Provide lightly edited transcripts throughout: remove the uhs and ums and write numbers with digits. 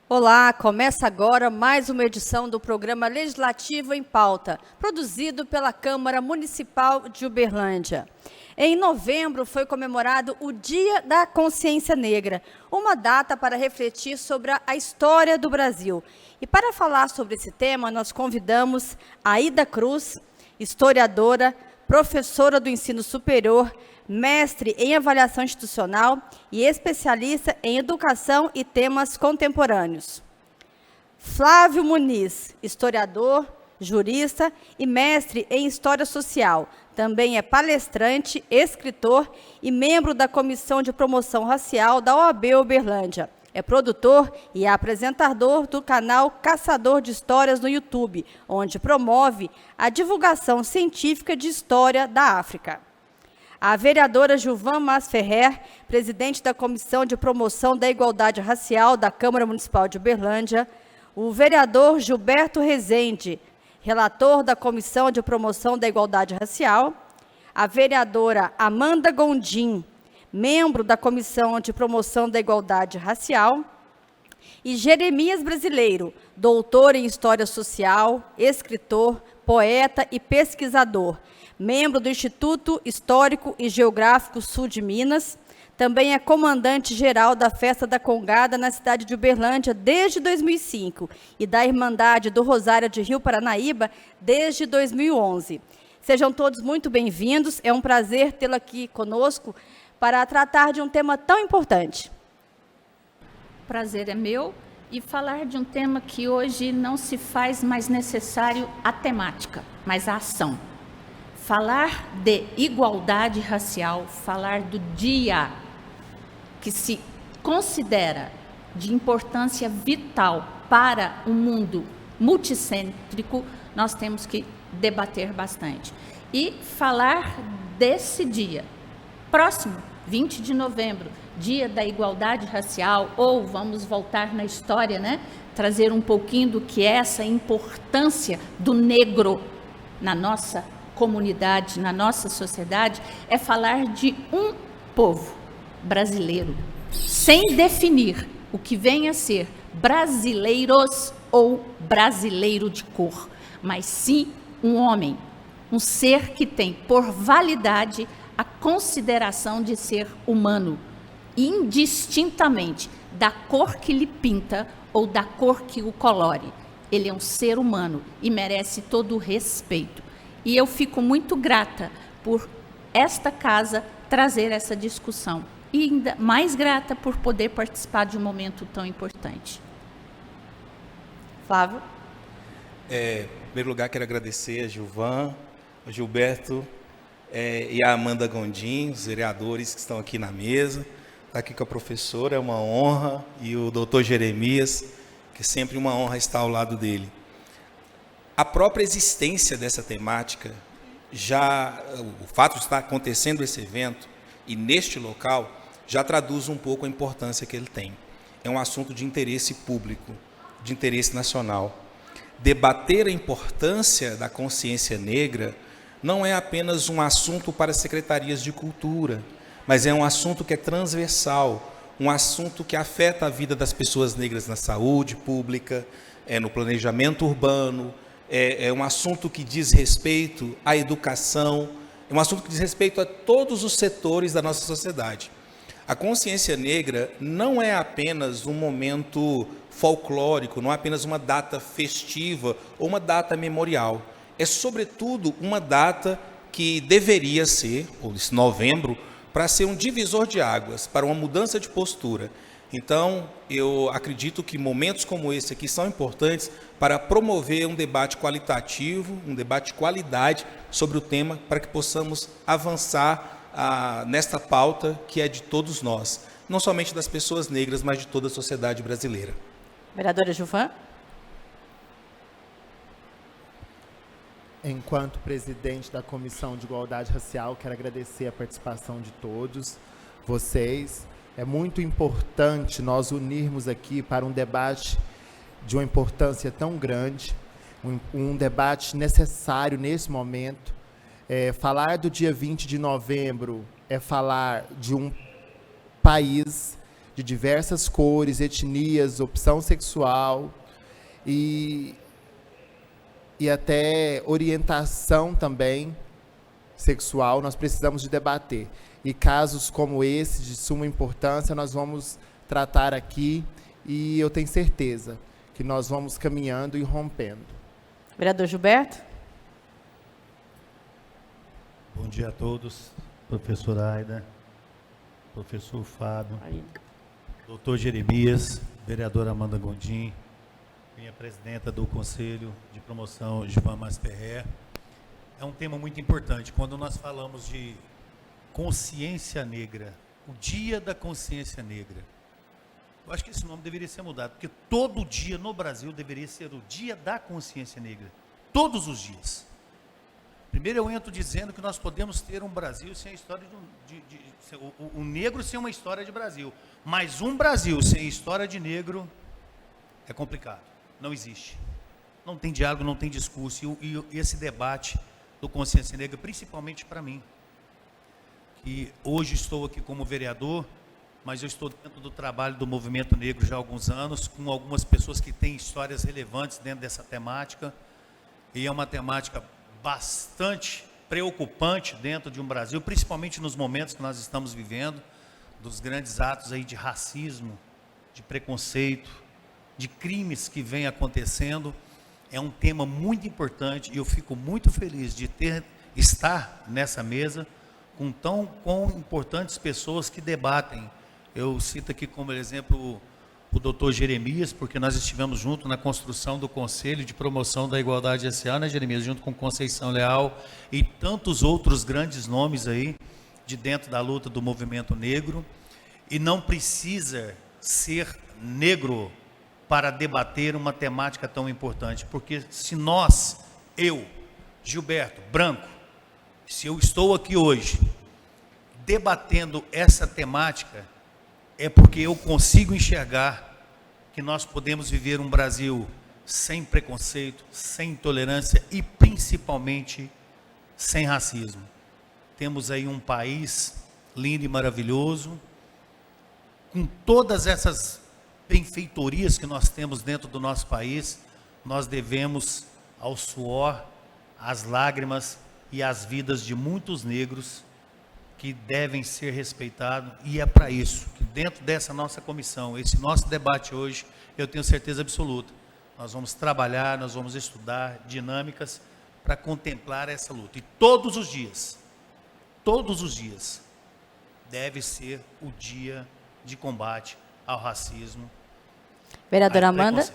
Olá, começa agora mais uma edição do programa Legislativo em Pauta, produzido pela Câmara Municipal de Uberlândia. Em novembro foi comemorado o Dia da Consciência Negra, uma data para refletir sobre a história do Brasil. E para falar sobre esse tema, nós convidamos a Aida Cruz, historiadora, professora do ensino superior, mestre em avaliação institucional e especialista em educação e temas contemporâneos. Flávio Muniz, historiador, jurista e mestre em história social. Também é palestrante, escritor e membro da Comissão de Promoção Racial da OAB Uberlândia. É produtor e apresentador do canal Caçador de Histórias no YouTube, onde promove a divulgação científica de história da África. A vereadora Gilvan Mas Ferrer, presidente da Comissão de Promoção da Igualdade Racial da Câmara Municipal de Uberlândia. O vereador Gilberto Rezende, relator da Comissão de Promoção da Igualdade Racial. A vereadora Amanda Gondim, membro da Comissão de Promoção da Igualdade Racial. E Jeremias Brasileiro, doutor em História Social, escritor, poeta e pesquisador, membro do Instituto Histórico e Geográfico Sul de Minas, também é comandante-geral da Festa da Congada na cidade de Uberlândia desde 2005 e da Irmandade do Rosário de Rio Paranaíba desde 2011. Sejam todos muito bem-vindos, é um prazer tê-lo aqui conosco para tratar de um tema tão importante. Prazer é meu e falar de um tema que hoje não se faz mais necessário a temática, mas a ação. Falar de igualdade racial, falar do dia que se considera de importância vital para um mundo multicêntrico, nós temos que debater bastante. E falar desse dia, próximo, 20 de novembro, Dia da Igualdade Racial, ou vamos voltar na história, né? Trazer um pouquinho do que é essa importância do negro na nossa comunidade, na nossa sociedade, é falar de um povo brasileiro, sem definir o que vem a ser brasileiros ou brasileiro de cor, mas sim um homem, um ser que tem por validade a consideração de ser humano, indistintamente da cor que lhe pinta ou da cor que o colore. Ele é um ser humano e merece todo o respeito. E eu fico muito grata por esta casa trazer essa discussão. E ainda mais grata por poder participar de um momento tão importante. Flávio? Em primeiro lugar, quero agradecer a Gilvan, a Gilberto e a Amanda Gondim, os vereadores que estão aqui na mesa. Estar aqui com a professora é uma honra, e o doutor Jeremias, que é sempre uma honra estar ao lado dele. A própria existência dessa temática, o fato de estar acontecendo esse evento e neste local, já traduz um pouco a importância que ele tem. É um assunto de interesse público, de interesse nacional. Debater a importância da consciência negra não é apenas um assunto para as secretarias de cultura, mas é um assunto que é transversal, um assunto que afeta a vida das pessoas negras na saúde pública, no planejamento urbano, é um assunto que diz respeito à educação, é um assunto que diz respeito a todos os setores da nossa sociedade. A consciência negra não é apenas um momento folclórico, não é apenas uma data festiva ou uma data memorial. É, sobretudo, uma data que deveria ser, ou esse novembro, para ser um divisor de águas, para uma mudança de postura. Então, eu acredito que momentos como esse aqui são importantes para promover um debate qualitativo, um debate de qualidade sobre o tema, para que possamos avançar nesta pauta que é de todos nós, não somente das pessoas negras, mas de toda a sociedade brasileira. Vereadora Gilvan? Enquanto presidente da Comissão de Igualdade Racial, quero agradecer a participação de todos vocês É muito importante nós unirmos aqui para um debate de uma importância tão grande, um debate necessário nesse momento. Falar do dia 20 de novembro é falar de um país de diversas cores, etnias, opção sexual e até orientação também sexual. Nós precisamos de debater. E casos como esse, de suma importância, nós vamos tratar aqui e eu tenho certeza que nós vamos caminhando e rompendo. Vereador Gilberto. Bom dia a todos, professora Aida, professor Fábio, doutor Jeremias, vereadora Amanda Gondim, minha presidenta do Conselho de Promoção, Gilvan Masferrer. É um tema muito importante. Quando nós falamos de consciência negra, o Dia da Consciência Negra, eu acho que esse nome deveria ser mudado, porque todo dia no Brasil deveria ser o Dia da Consciência Negra, todos os dias. Primeiro eu entro dizendo que nós podemos ter um Brasil sem a história o negro sem uma história de Brasil, mas um Brasil sem história de negro é complicado, não existe. Não tem diálogo, não tem discurso, e esse debate do Consciência Negra, principalmente para mim, que hoje estou aqui como vereador, mas eu estou dentro do trabalho do movimento negro já há alguns anos, com algumas pessoas que têm histórias relevantes dentro dessa temática, e é uma temática bastante preocupante dentro de um Brasil, principalmente nos momentos que nós estamos vivendo, dos grandes atos aí de racismo, de preconceito, de crimes que vêm acontecendo. É um tema muito importante e eu fico muito feliz de estar nessa mesa com importantes pessoas que debatem. Eu cito aqui como exemplo o doutor Jeremias, porque nós estivemos juntos na construção do Conselho de Promoção da Igualdade S.A., né, Jeremias, junto com Conceição Leal e tantos outros grandes nomes aí de dentro da luta do movimento negro. E não precisa ser negro para debater uma temática tão importante, porque se nós, eu, Gilberto, branco, se eu estou aqui hoje debatendo essa temática, é porque eu consigo enxergar que nós podemos viver um Brasil sem preconceito, sem intolerância e principalmente sem racismo. Temos aí um país lindo e maravilhoso, com todas essas benfeitorias que nós temos dentro do nosso país. Nós devemos ao suor, às lágrimas e às vidas de muitos negros que devem ser respeitados, e é para isso que dentro dessa nossa comissão, esse nosso debate hoje, eu tenho certeza absoluta, nós vamos trabalhar, nós vamos estudar dinâmicas para contemplar essa luta. E todos os dias, deve ser o dia de combate ao racismo. Vereadora Amanda.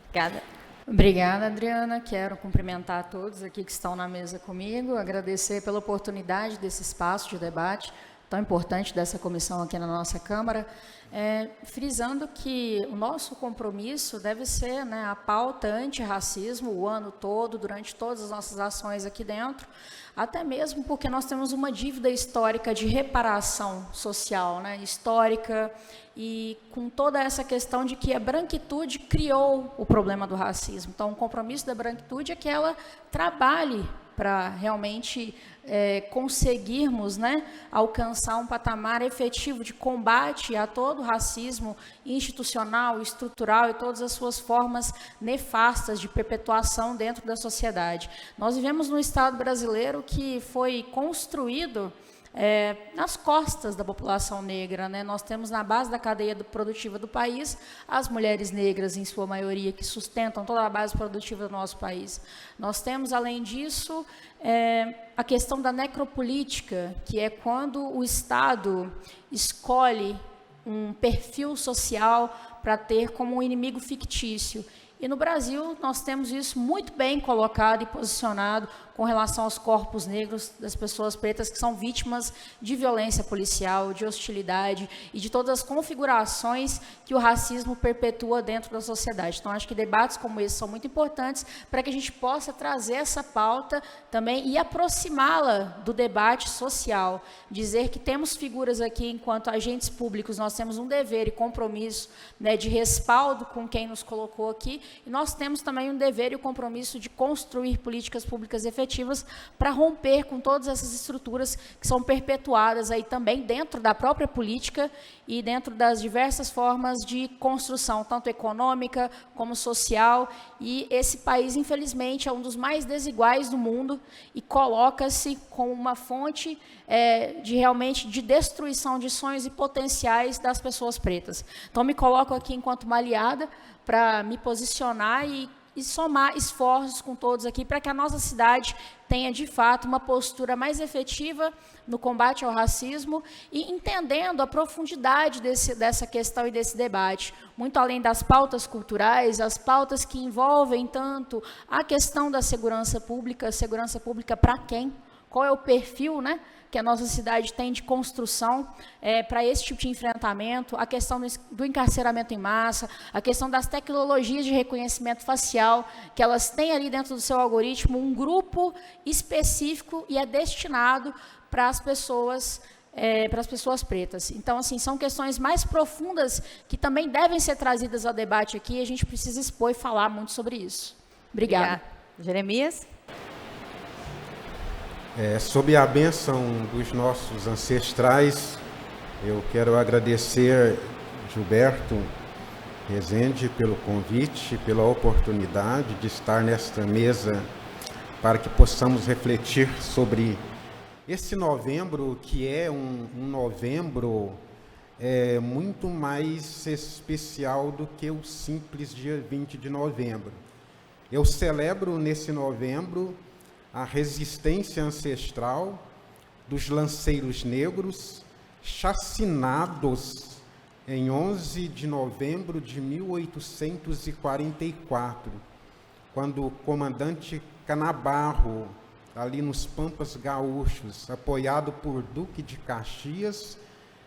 Obrigada. Obrigada, Adriana. Quero cumprimentar a todos aqui que estão na mesa comigo, agradecer pela oportunidade desse espaço de debate tão importante dessa comissão aqui na nossa Câmara, frisando que o nosso compromisso deve ser, né, a pauta antirracismo o ano todo, durante todas as nossas ações aqui dentro, até mesmo porque nós temos uma dívida histórica de reparação social, né, histórica, e com toda essa questão de que a branquitude criou o problema do racismo. Então, o compromisso da branquitude é que ela trabalhe para realmente conseguirmos, né, alcançar um patamar efetivo de combate a todo o racismo institucional, estrutural e todas as suas formas nefastas de perpetuação dentro da sociedade. Nós vivemos num Estado brasileiro que foi construído nas costas da população negra, né? Nós temos na base da cadeia produtiva do país as mulheres negras, em sua maioria, que sustentam toda a base produtiva do nosso país. Nós temos, além disso, a questão da necropolítica, que é quando o Estado escolhe um perfil social para ter como um inimigo fictício. E no Brasil nós temos isso muito bem colocado e posicionado com relação aos corpos negros das pessoas pretas que são vítimas de violência policial, de hostilidade e de todas as configurações que o racismo perpetua dentro da sociedade. Então, acho que debates como esse são muito importantes para que a gente possa trazer essa pauta também e aproximá-la do debate social. Dizer que temos figuras aqui, enquanto agentes públicos, nós temos um dever e compromisso, né, de respaldo com quem nos colocou aqui, e nós temos também um dever e o compromisso de construir políticas públicas efetivas para romper com todas essas estruturas que são perpetuadas aí também dentro da própria política e dentro das diversas formas de construção, tanto econômica como social, e esse país, infelizmente, é um dos mais desiguais do mundo e coloca-se como uma fonte realmente de destruição de sonhos e potenciais das pessoas pretas. Então, me coloco aqui enquanto uma aliada para me posicionar e somar esforços com todos aqui para que a nossa cidade tenha, de fato, uma postura mais efetiva no combate ao racismo e entendendo a profundidade dessa questão e desse debate, muito além das pautas culturais, as pautas que envolvem tanto a questão da segurança pública para quem? Qual é o perfil, né, que a nossa cidade tem de construção para esse tipo de enfrentamento, a questão do encarceramento em massa, a questão das tecnologias de reconhecimento facial, que elas têm ali dentro do seu algoritmo um grupo específico e é destinado para as pessoas pretas. Então, assim, são questões mais profundas que também devem ser trazidas ao debate aqui, e a gente precisa expor e falar muito sobre isso. Obrigada. Jeremias? Sob a bênção dos nossos ancestrais, eu quero agradecer Gilberto Rezende pelo convite, pela oportunidade de estar nesta mesa para que possamos refletir sobre esse novembro, que é um novembro muito mais especial do que o simples dia 20 de novembro. Eu celebro nesse novembro a resistência ancestral dos lanceiros negros chacinados em 11 de novembro de 1844, quando o comandante Canabarro, ali nos Pampas Gaúchos, apoiado por Duque de Caxias,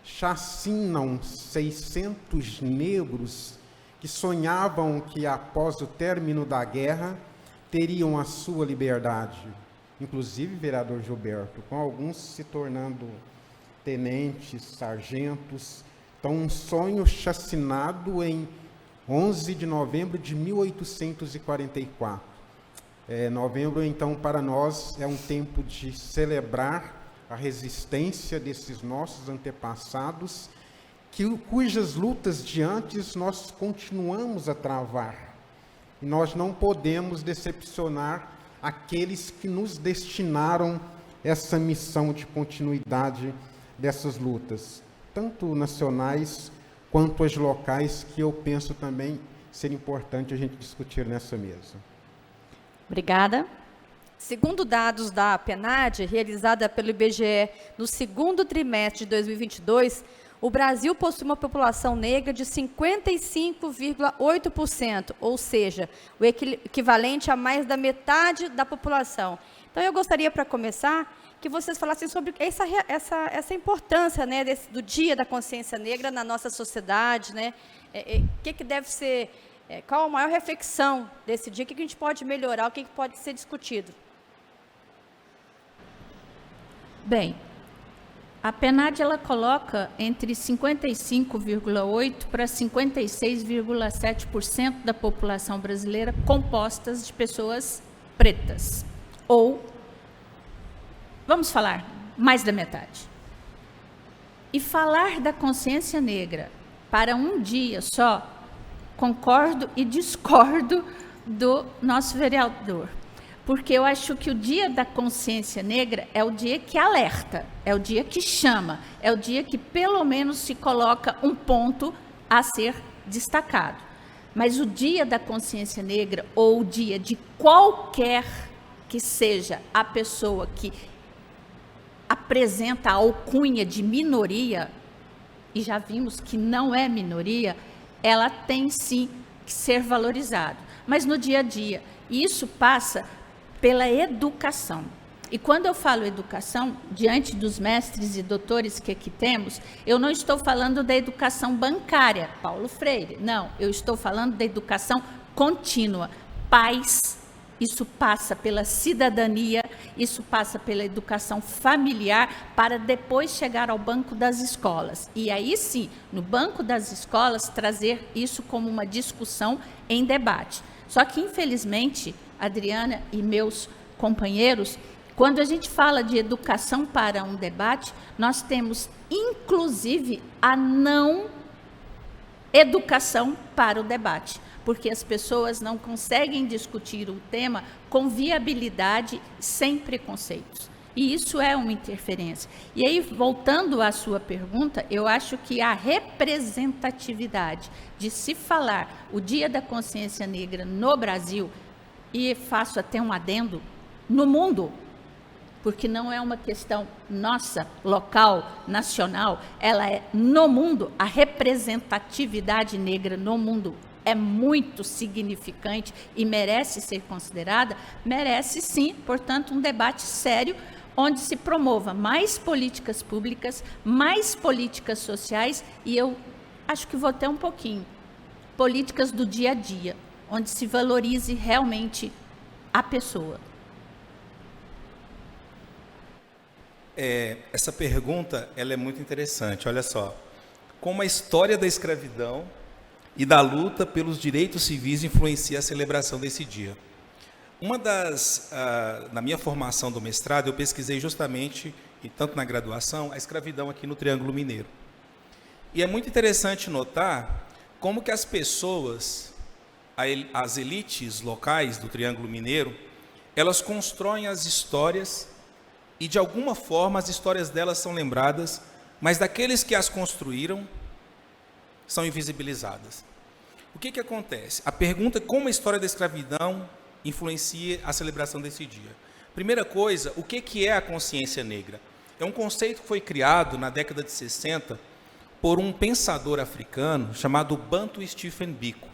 chacinam 600 negros que sonhavam que, após o término da guerra, teriam a sua liberdade, inclusive, vereador Gilberto, com alguns se tornando tenentes, sargentos. Então, um sonho chacinado em 11 de novembro de 1844. Novembro, então, para nós, é um tempo de celebrar a resistência desses nossos antepassados, cujas lutas de antes nós continuamos a travar. E nós não podemos decepcionar aqueles que nos destinaram essa missão de continuidade dessas lutas, tanto nacionais quanto as locais, que eu penso também ser importante a gente discutir nessa mesa. Obrigada. Segundo dados da PNAD, realizada pelo IBGE no segundo trimestre de 2022, o Brasil possui uma população negra de 55,8%, ou seja, o equivalente a mais da metade da população. Então, eu gostaria, para começar, que vocês falassem sobre essa importância, né, do Dia da Consciência Negra na nossa sociedade, né? Que deve ser, qual a maior reflexão desse dia, o que a gente pode melhorar, o que pode ser discutido? Bem, a PNAD ela coloca entre 55,8% para 56,7% da população brasileira compostas de pessoas pretas. Ou, vamos falar, mais da metade. E falar da consciência negra para um dia só, concordo e discordo do nosso vereador. Porque eu acho que o Dia da Consciência Negra é o dia que alerta, é o dia que chama, é o dia que pelo menos se coloca um ponto a ser destacado. Mas o Dia da Consciência Negra, ou o dia de qualquer que seja a pessoa que apresenta a alcunha de minoria, e já vimos que não é minoria, ela tem sim que ser valorizado. Mas no dia a dia, isso passa pela educação. E quando eu falo educação, diante dos mestres e doutores que aqui temos, eu não estou falando da educação bancária, Paulo Freire, não, eu estou falando da educação contínua. Pais, isso passa pela cidadania, isso passa pela educação familiar, para depois chegar ao banco das escolas. E aí sim, no banco das escolas, trazer isso como uma discussão em debate. Só que, infelizmente, Adriana e meus companheiros, quando a gente fala de educação para um debate, nós temos, inclusive, a não educação para o debate, porque as pessoas não conseguem discutir o tema com viabilidade, sem preconceitos. E isso é uma interferência. E aí, voltando à sua pergunta, eu acho que a representatividade de se falar o Dia da Consciência Negra no Brasil, e faço até um adendo, no mundo, porque não é uma questão nossa, local, nacional, ela é no mundo, a representatividade negra no mundo é muito significante e merece ser considerada, merece sim, portanto, um debate sério, onde se promova mais políticas públicas, mais políticas sociais, e eu acho que vou até um pouquinho, políticas do dia a dia, onde se valorize realmente a pessoa. Essa pergunta ela é muito interessante. Olha só, como a história da escravidão e da luta pelos direitos civis influencia a celebração desse dia. Na minha formação do mestrado, eu pesquisei justamente, e tanto na graduação, a escravidão aqui no Triângulo Mineiro. E é muito interessante notar como que as pessoas, as elites locais do Triângulo Mineiro, elas constroem as histórias e, de alguma forma, as histórias delas são lembradas, mas daqueles que as construíram são invisibilizadas. O que acontece? A pergunta é como a história da escravidão influencia a celebração desse dia. Primeira coisa, o que é a consciência negra? É um conceito que foi criado na década de 60 por um pensador africano chamado Bantu Stephen Biko.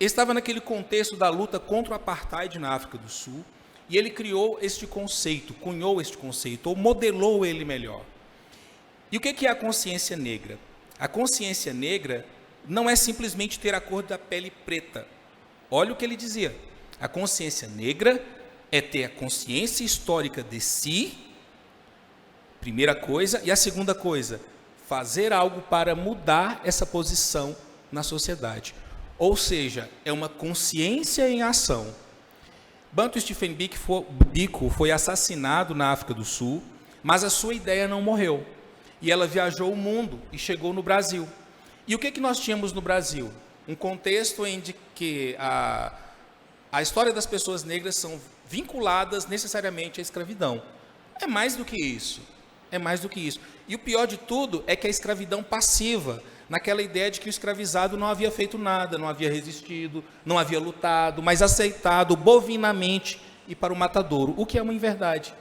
Ele estava naquele contexto da luta contra o apartheid na África do Sul, e ele criou este conceito, cunhou este conceito, ou modelou ele melhor. E o que é a consciência negra? A consciência negra não é simplesmente ter a cor da pele preta. Olha o que ele dizia. A consciência negra é ter a consciência histórica de si, primeira coisa, e a segunda coisa, fazer algo para mudar essa posição na sociedade. Ou seja, é uma consciência em ação. Bantu Stephen Biko foi assassinado na África do Sul, mas a sua ideia não morreu. E ela viajou o mundo e chegou no Brasil. E o que nós tínhamos no Brasil? Um contexto em que a história das pessoas negras são vinculadas necessariamente à escravidão. É mais do que isso. É mais do que isso. E o pior de tudo é que a escravidão passiva, naquela ideia de que o escravizado não havia feito nada, não havia resistido, não havia lutado, mas aceitado bovinamente ir para o matadouro, o que é uma inverdade.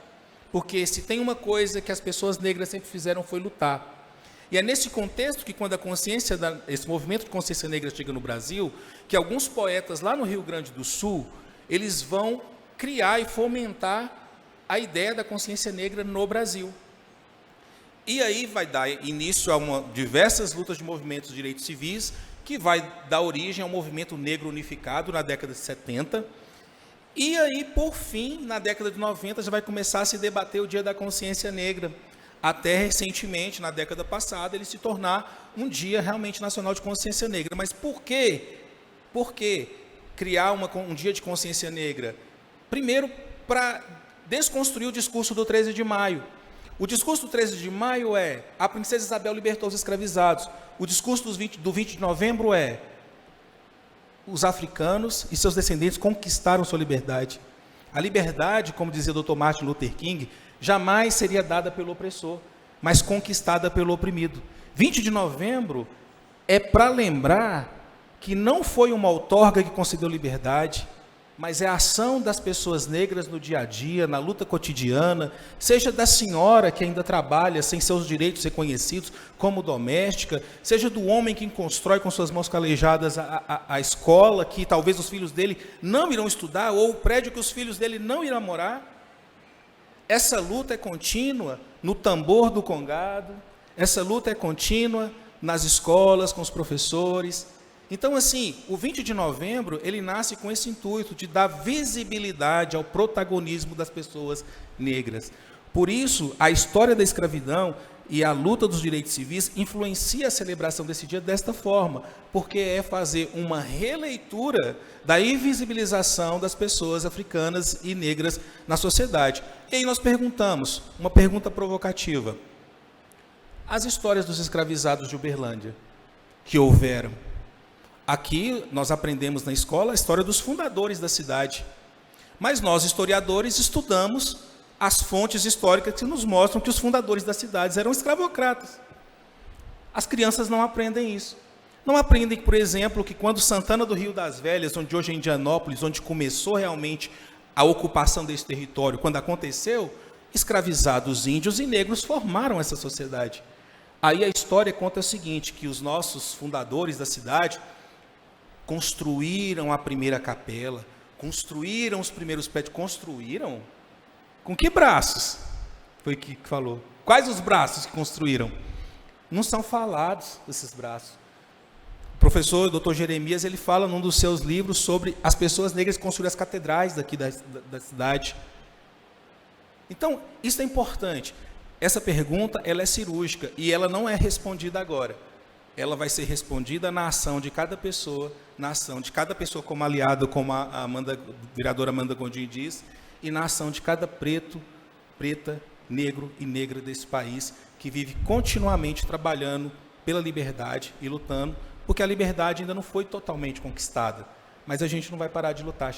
Porque se tem uma coisa que as pessoas negras sempre fizeram foi lutar. E é nesse contexto que, quando esse movimento de consciência negra chega no Brasil, que alguns poetas lá no Rio Grande do Sul, eles vão criar e fomentar a ideia da consciência negra no Brasil. E aí vai dar início a diversas lutas de movimentos de direitos civis, que vai dar origem ao movimento negro unificado na década de 70. E aí, por fim, na década de 90, já vai começar a se debater o Dia da Consciência Negra. Até recentemente, na década passada, ele se tornar um dia realmente nacional de consciência negra. Mas por quê? Por que criar um dia de consciência negra? Primeiro, para desconstruir o discurso do 13 de maio. O discurso do 13 de maio é: a princesa Isabel libertou os escravizados. O discurso do 20 de novembro é: os africanos e seus descendentes conquistaram sua liberdade. A liberdade, como dizia o Dr. Martin Luther King, jamais seria dada pelo opressor, mas conquistada pelo oprimido. 20 de novembro é para lembrar que não foi uma outorga que concedeu liberdade, mas é a ação das pessoas negras no dia a dia, na luta cotidiana, seja da senhora que ainda trabalha sem seus direitos reconhecidos como doméstica, seja do homem que constrói com suas mãos calejadas a escola, que talvez os filhos dele não irão estudar, ou o prédio que os filhos dele não irão morar. Essa luta é contínua no tambor do congado, essa luta é contínua nas escolas, com os professores. Então, assim, o 20 de novembro, ele nasce com esse intuito de dar visibilidade ao protagonismo das pessoas negras. Por isso, a história da escravidão e a luta dos direitos civis influencia a celebração desse dia desta forma, porque é fazer uma releitura da invisibilização das pessoas africanas e negras na sociedade. E aí nós perguntamos, uma pergunta provocativa: as histórias dos escravizados de Uberlândia, que houveram, aqui nós aprendemos na escola a história dos fundadores da cidade, mas nós, historiadores, estudamos as fontes históricas que nos mostram que os fundadores das cidades eram escravocratas. As crianças não aprendem isso. Não aprendem, por exemplo, que quando Santana do Rio das Velhas, onde hoje é Indianópolis, onde começou realmente a ocupação desse território, quando aconteceu, escravizados índios e negros formaram essa sociedade. Aí a história conta o seguinte, que os nossos fundadores da cidade construíram a primeira capela, construíram os primeiros prédios. Construíram? Com que braços? Foi que falou. Quais os braços que construíram? Não são falados esses braços. O professor, o Dr. Jeremias, ele fala num dos seus livros sobre as pessoas negras que construíram as catedrais daqui da cidade. Então, isso é importante. Essa pergunta, ela é cirúrgica e ela não é respondida agora. Ela vai ser respondida na ação de cada pessoa, como aliado, como a vereadora Amanda Gondim diz, e na ação de cada preto, preta, negro e negra desse país, que vive continuamente trabalhando pela liberdade e lutando, porque a liberdade ainda não foi totalmente conquistada, mas a gente não vai parar de lutar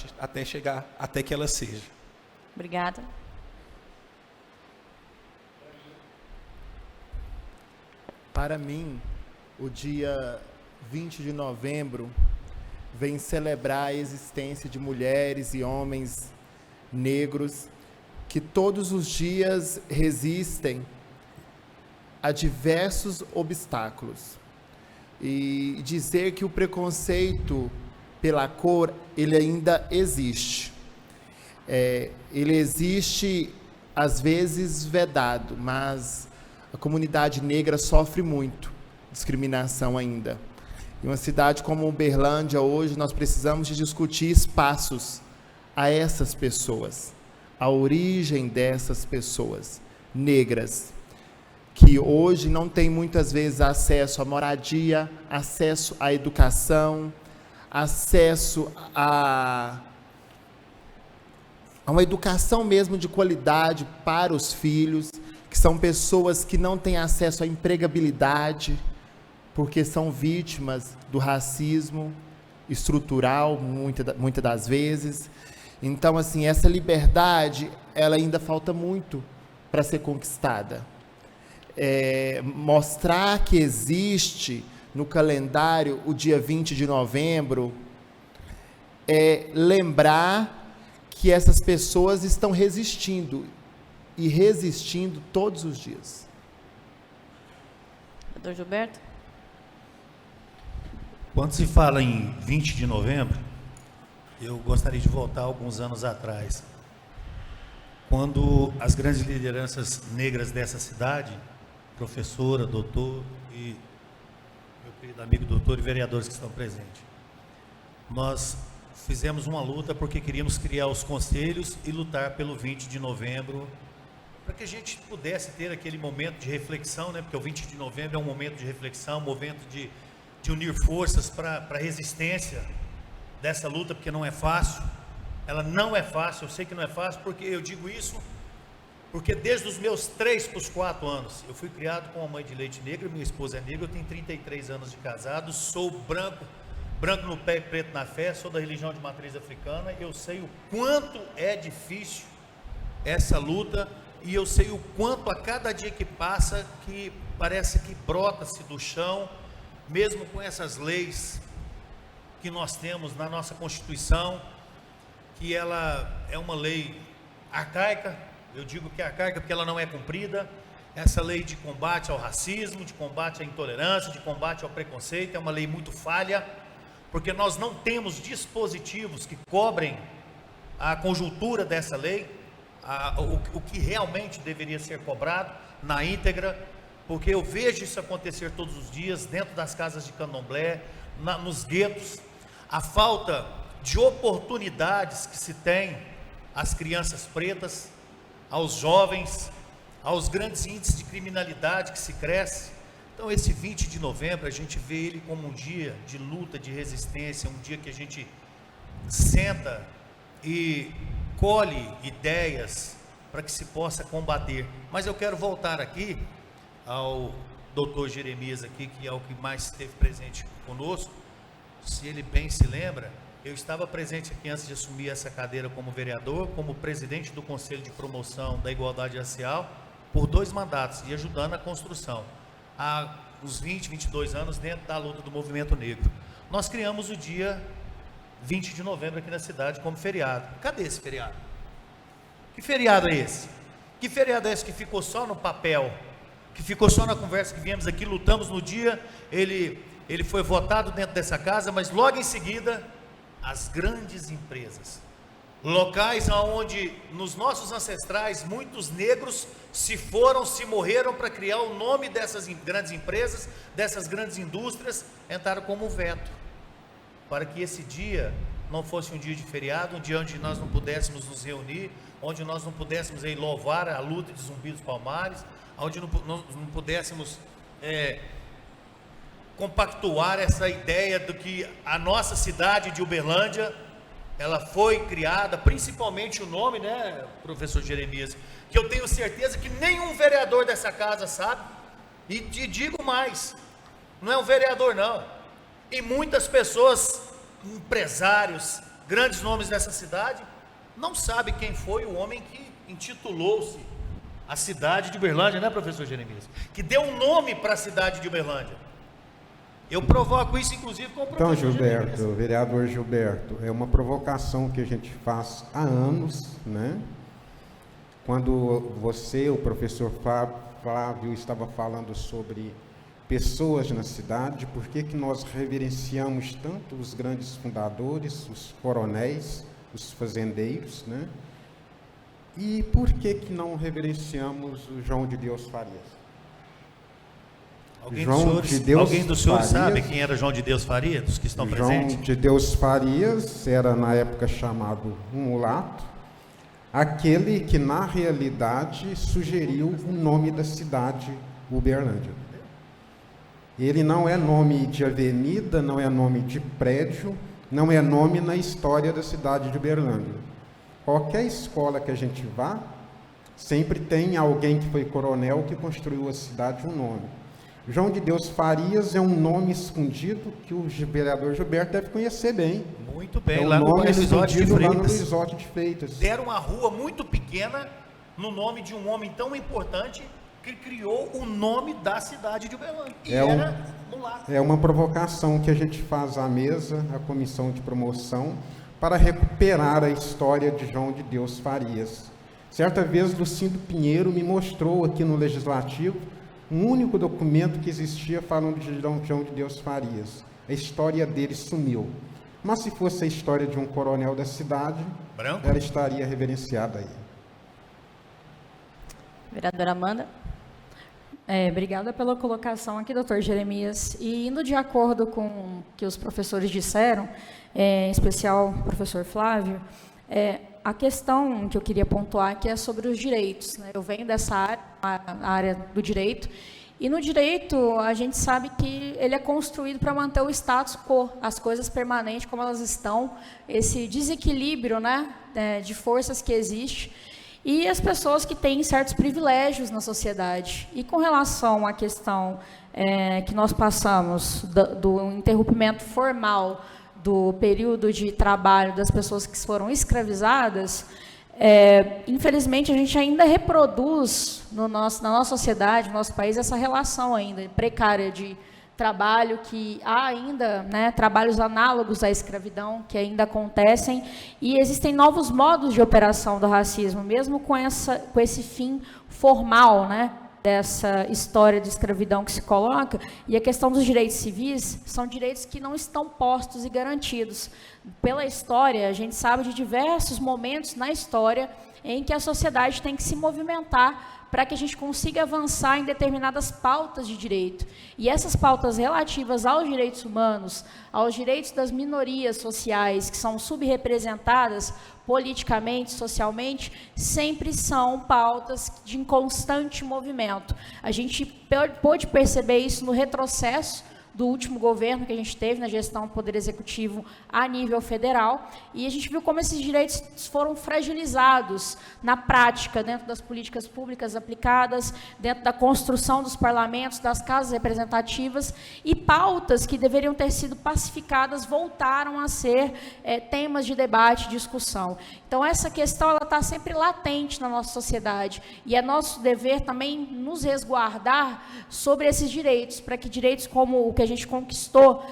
até que ela seja. Obrigada. Para mim, o dia 20 de novembro vem celebrar a existência de mulheres e homens negros que todos os dias resistem a diversos obstáculos. E dizer que o preconceito pela cor, ele ainda existe. Ele existe, às vezes, vedado, mas a comunidade negra sofre muito discriminação ainda. Em uma cidade como Uberlândia, hoje, nós precisamos de discutir espaços a essas pessoas, a origem dessas pessoas negras, que hoje não têm muitas vezes acesso à moradia, acesso à educação, acesso a uma educação mesmo de qualidade para os filhos, que são pessoas que não têm acesso à empregabilidade, porque são vítimas do racismo estrutural, muitas das vezes. Então, assim, essa liberdade, ela ainda falta muito para ser conquistada. Mostrar que existe no calendário o dia 20 de novembro, lembrar que essas pessoas estão resistindo, e resistindo todos os dias. Doutor Gilberto? Quando se fala em 20 de novembro, eu gostaria de voltar alguns anos atrás, quando as grandes lideranças negras dessa cidade, professora, doutor e meu querido amigo doutor e vereadores que estão presentes, nós fizemos uma luta porque queríamos criar os conselhos e lutar pelo 20 de novembro, para que a gente pudesse ter aquele momento de reflexão, né? Porque o 20 de novembro é um momento de reflexão, um momento de unir forças para a resistência dessa luta, porque não é fácil. Ela não é fácil, eu sei que não é fácil, porque eu digo isso, porque desde os meus 3 para os 4 anos, eu fui criado com uma mãe de leite negra, minha esposa é negra, eu tenho 33 anos de casado, sou branco no pé e preto na fé, sou da religião de matriz africana, eu sei o quanto é difícil essa luta, e eu sei o quanto a cada dia que passa, que parece que brota-se do chão, mesmo com essas leis que nós temos na nossa Constituição, que ela é uma lei arcaica. Eu digo que é arcaica porque ela não é cumprida. Essa lei de combate ao racismo, de combate à intolerância, de combate ao preconceito, é uma lei muito falha, porque nós não temos dispositivos que cobrem a conjuntura dessa lei, o que realmente deveria ser cobrado na íntegra, porque eu vejo isso acontecer todos os dias, dentro das casas de candomblé, nos guetos, a falta de oportunidades que se tem às crianças pretas, aos jovens, aos grandes índices de criminalidade que se cresce. Então esse 20 de novembro a gente vê ele como um dia de luta, de resistência, um dia que a gente senta e colhe ideias para que se possa combater. Mas eu quero voltar aqui ao doutor Jeremias aqui, que é o que mais esteve presente conosco. Se ele bem se lembra, eu estava presente aqui antes de assumir essa cadeira como vereador, como presidente do Conselho de Promoção da Igualdade Racial, por 2 mandatos e ajudando a construção, há uns 20, 22 anos dentro da luta do movimento negro. Nós criamos o dia 20 de novembro aqui na cidade como feriado. Cadê esse feriado? Que feriado é esse? Que feriado é esse que ficou só no papel, que ficou só na conversa que viemos aqui, lutamos no dia, ele foi votado dentro dessa casa, mas logo em seguida, as grandes empresas, locais onde nos nossos ancestrais muitos negros se morreram para criar o nome dessas grandes empresas, dessas grandes indústrias, entraram como veto, para que esse dia não fosse um dia de feriado, um dia onde nós não pudéssemos nos reunir, onde nós não pudéssemos louvar a luta de Zumbi dos Palmares, onde não pudéssemos compactuar essa ideia do que a nossa cidade de Uberlândia, ela foi criada, principalmente o nome, né, professor Jeremias, que eu tenho certeza que nenhum vereador dessa casa sabe, e te digo mais, não é um vereador não, e muitas pessoas, empresários, grandes nomes dessa cidade, não sabem quem foi o homem que intitulou-se a cidade de Uberlândia, né, professor Jeremias, que deu um nome para a cidade de Uberlândia. Eu provoco isso, inclusive, com o professor Gilberto, Jeremias. vereador Gilberto, é uma provocação que a gente faz há anos, né? Quando você, o professor Flávio, estava falando sobre pessoas na cidade, por que nós reverenciamos tanto os grandes fundadores, os coronéis, os fazendeiros, né? E por que não reverenciamos o João de Deus Farias? Alguém dos senhores sabe quem era João de Deus Faria, dos que estão presentes? João de Deus Farias era na época chamado um mulato, aquele que na realidade sugeriu o nome da cidade Uberlândia. Ele não é nome de avenida, não é nome de prédio, não é nome na história da cidade de Uberlândia. Qualquer escola que a gente vá, sempre tem alguém que foi coronel que construiu a cidade um nome. João de Deus Farias é um nome escondido que o vereador Gilberto deve conhecer bem. Muito bem, é lá no nome escondido lá no Luizotti Luizotti de Freitas. Deram uma rua muito pequena no nome de um homem tão importante que criou o nome da cidade de Uberlândia. E era no lado. É uma provocação que a gente faz à mesa, a comissão de promoção, para recuperar a história de João de Deus Farias. Certa vez, Lucindo Pinheiro me mostrou aqui no Legislativo um único documento que existia falando de João de Deus Farias. A história dele sumiu. Mas se fosse a história de um coronel da cidade, ela estaria reverenciada aí. Vereadora Amanda. Obrigada pela colocação aqui, doutor Jeremias. E indo de acordo com o que os professores disseram, em especial o professor Flávio, a questão que eu queria pontuar aqui é sobre os direitos, né? Eu venho dessa área, a área do direito, e no direito a gente sabe que ele é construído para manter o status quo, as coisas permanentes como elas estão, esse desequilíbrio, né, de forças que existe, e as pessoas que têm certos privilégios na sociedade. E com relação à questão que nós passamos do interrompimento formal do período de trabalho das pessoas que foram escravizadas, infelizmente a gente ainda reproduz na nossa sociedade, no nosso país, essa relação ainda precária trabalho que há ainda, né, trabalhos análogos à escravidão que ainda acontecem, e existem novos modos de operação do racismo, mesmo com esse fim formal, né, dessa história de escravidão que se coloca. E a questão dos direitos civis são direitos que não estão postos e garantidos. Pela história, a gente sabe de diversos momentos na história em que a sociedade tem que se movimentar para que a gente consiga avançar em determinadas pautas de direito. E essas pautas relativas aos direitos humanos, aos direitos das minorias sociais, que são subrepresentadas politicamente, socialmente, sempre são pautas de constante movimento. A gente pôde perceber isso no retrocesso do último governo que a gente teve na gestão do Poder Executivo a nível federal, e a gente viu como esses direitos foram fragilizados na prática, dentro das políticas públicas aplicadas, dentro da construção dos parlamentos, das casas representativas, e pautas que deveriam ter sido pacificadas voltaram a ser temas de debate e discussão. Então, essa questão está sempre latente na nossa sociedade, e é nosso dever também nos resguardar sobre esses direitos, para que direitos como o que a gente conquistou,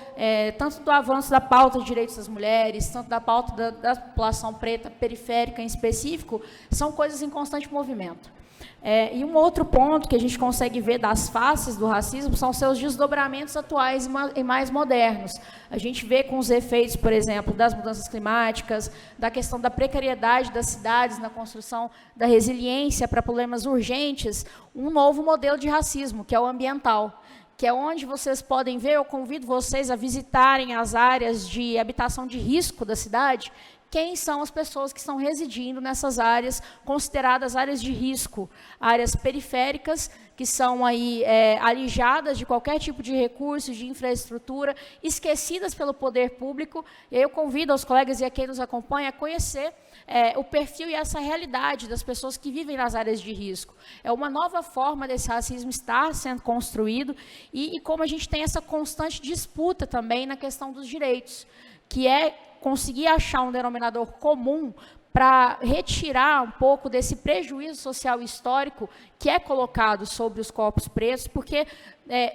tanto do avanço da pauta de direitos das mulheres, tanto da pauta da população preta periférica em específico, são coisas em constante movimento. E um outro ponto que a gente consegue ver das faces do racismo são seus desdobramentos atuais e mais modernos. A gente vê com os efeitos, por exemplo, das mudanças climáticas, da questão da precariedade das cidades na construção da resiliência para problemas urgentes, um novo modelo de racismo, que é o ambiental, que é onde vocês podem ver. Eu convido vocês a visitarem as áreas de habitação de risco da cidade. Quem são as pessoas que estão residindo nessas áreas consideradas áreas de risco, áreas periféricas, que são aí alijadas de qualquer tipo de recurso, de infraestrutura, esquecidas pelo poder público. E eu convido os colegas e a quem nos acompanha a conhecer o perfil e essa realidade das pessoas que vivem nas áreas de risco. É uma nova forma desse racismo estar sendo construído, e como a gente tem essa constante disputa também na questão dos direitos, que é conseguir achar um denominador comum para retirar um pouco desse prejuízo social histórico que é colocado sobre os corpos pretos, porque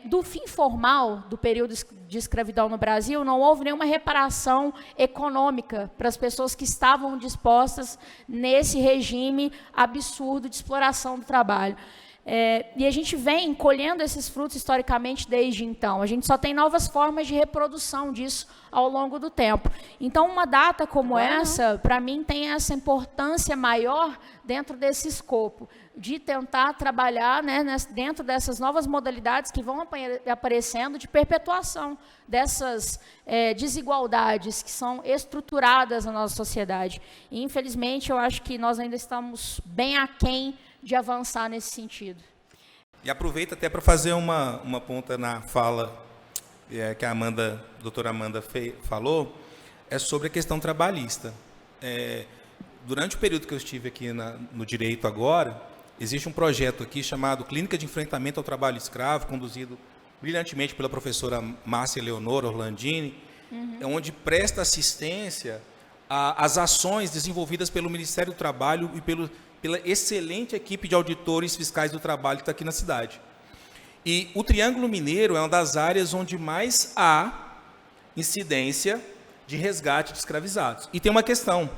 do fim formal do período de escravidão no Brasil, não houve nenhuma reparação econômica para as pessoas que estavam dispostas nesse regime absurdo de exploração do trabalho. E a gente vem colhendo esses frutos historicamente desde então. A gente só tem novas formas de reprodução disso ao longo do tempo. Então, uma data como essa, para mim, tem essa importância maior dentro desse escopo, de tentar trabalhar, né, dentro dessas novas modalidades que vão aparecendo de perpetuação dessas desigualdades que são estruturadas na nossa sociedade. E, infelizmente, eu acho que nós ainda estamos bem aquém de avançar nesse sentido. E aproveito até para fazer uma ponta na fala que a doutora Amanda falou, sobre a questão trabalhista. Durante o período que eu estive aqui no direito agora, existe um projeto aqui chamado Clínica de Enfrentamento ao Trabalho Escravo, conduzido brilhantemente pela professora Márcia Leonora Orlandini, onde presta assistência às ações desenvolvidas pelo Ministério do Trabalho e pela excelente equipe de auditores fiscais do trabalho que está aqui na cidade. E o Triângulo Mineiro é uma das áreas onde mais há incidência de resgate de escravizados. E tem uma questão: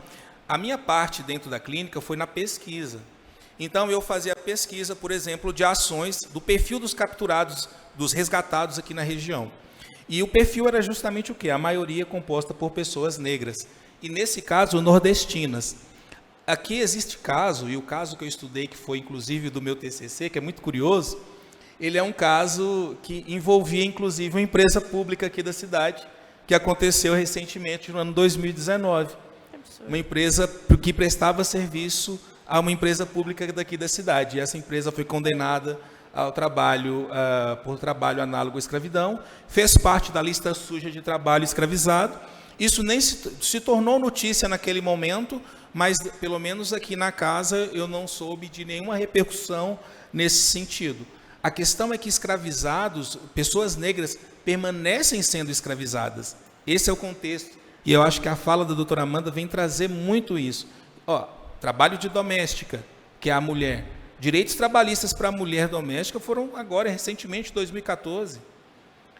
a minha parte dentro da clínica foi na pesquisa. Então, eu fazia pesquisa, por exemplo, de ações do perfil dos capturados, dos resgatados aqui na região. E o perfil era justamente o quê? A maioria composta por pessoas negras. E, nesse caso, nordestinas. Aqui existe caso, e o caso que eu estudei, que foi inclusive do meu TCC, que é muito curioso, ele é um caso que envolvia inclusive uma empresa pública aqui da cidade, que aconteceu recentemente no ano 2019. Uma empresa que prestava serviço a uma empresa pública daqui da cidade. E essa empresa foi condenada ao trabalho, por trabalho análogo à escravidão, fez parte da lista suja de trabalho escravizado. Isso nem se tornou notícia naquele momento, mas pelo menos aqui na casa eu não soube de nenhuma repercussão nesse sentido. A questão é que escravizados, pessoas negras, permanecem sendo escravizadas. Esse é o contexto. E eu acho que a fala da doutora Amanda vem trazer muito isso. Trabalho de doméstica, que é a mulher. Direitos trabalhistas para a mulher doméstica foram agora, recentemente, em 2014.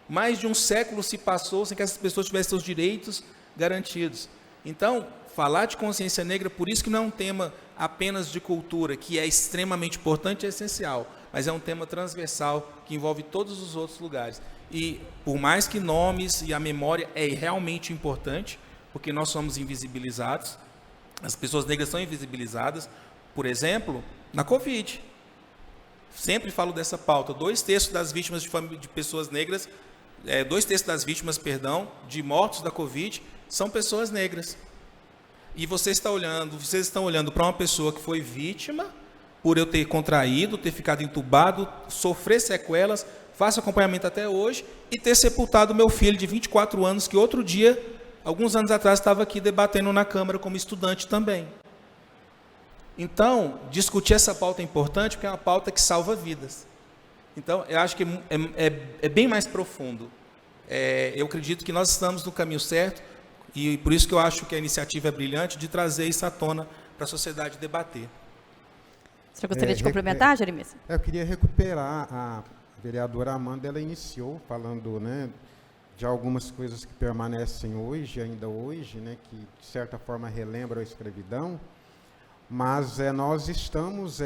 mais de um século se passou sem que essas pessoas tivessem seus direitos garantidos. Então, falar de consciência negra, por isso que não é um tema apenas de cultura, que é extremamente importante e essencial, mas é um tema transversal que envolve todos os outros lugares. E por mais que nomes e a memória é realmente importante, porque nós somos invisibilizados, as pessoas negras são invisibilizadas, por exemplo, na Covid. Sempre falo dessa pauta. 2/3 das vítimas de pessoas negras, 2/3 das vítimas, de mortos da Covid são pessoas negras. E vocês estão olhando para uma pessoa que foi vítima por eu ter contraído, ter ficado entubado, sofrer sequelas, faço acompanhamento até hoje, e ter sepultado meu filho de 24 anos, que outro dia, alguns anos atrás, estava aqui debatendo na Câmara como estudante também. Então, discutir essa pauta é importante, porque é uma pauta que salva vidas. Então, eu acho que é bem mais profundo. Eu acredito que nós estamos no caminho certo, e por isso que eu acho que a iniciativa é brilhante de trazer isso à tona para a sociedade debater. Você gostaria de complementar, Jeremias? Eu queria recuperar a vereadora Amanda, ela iniciou falando, né, de algumas coisas que permanecem hoje, ainda hoje, né, que de certa forma relembram a escravidão, mas nós estamos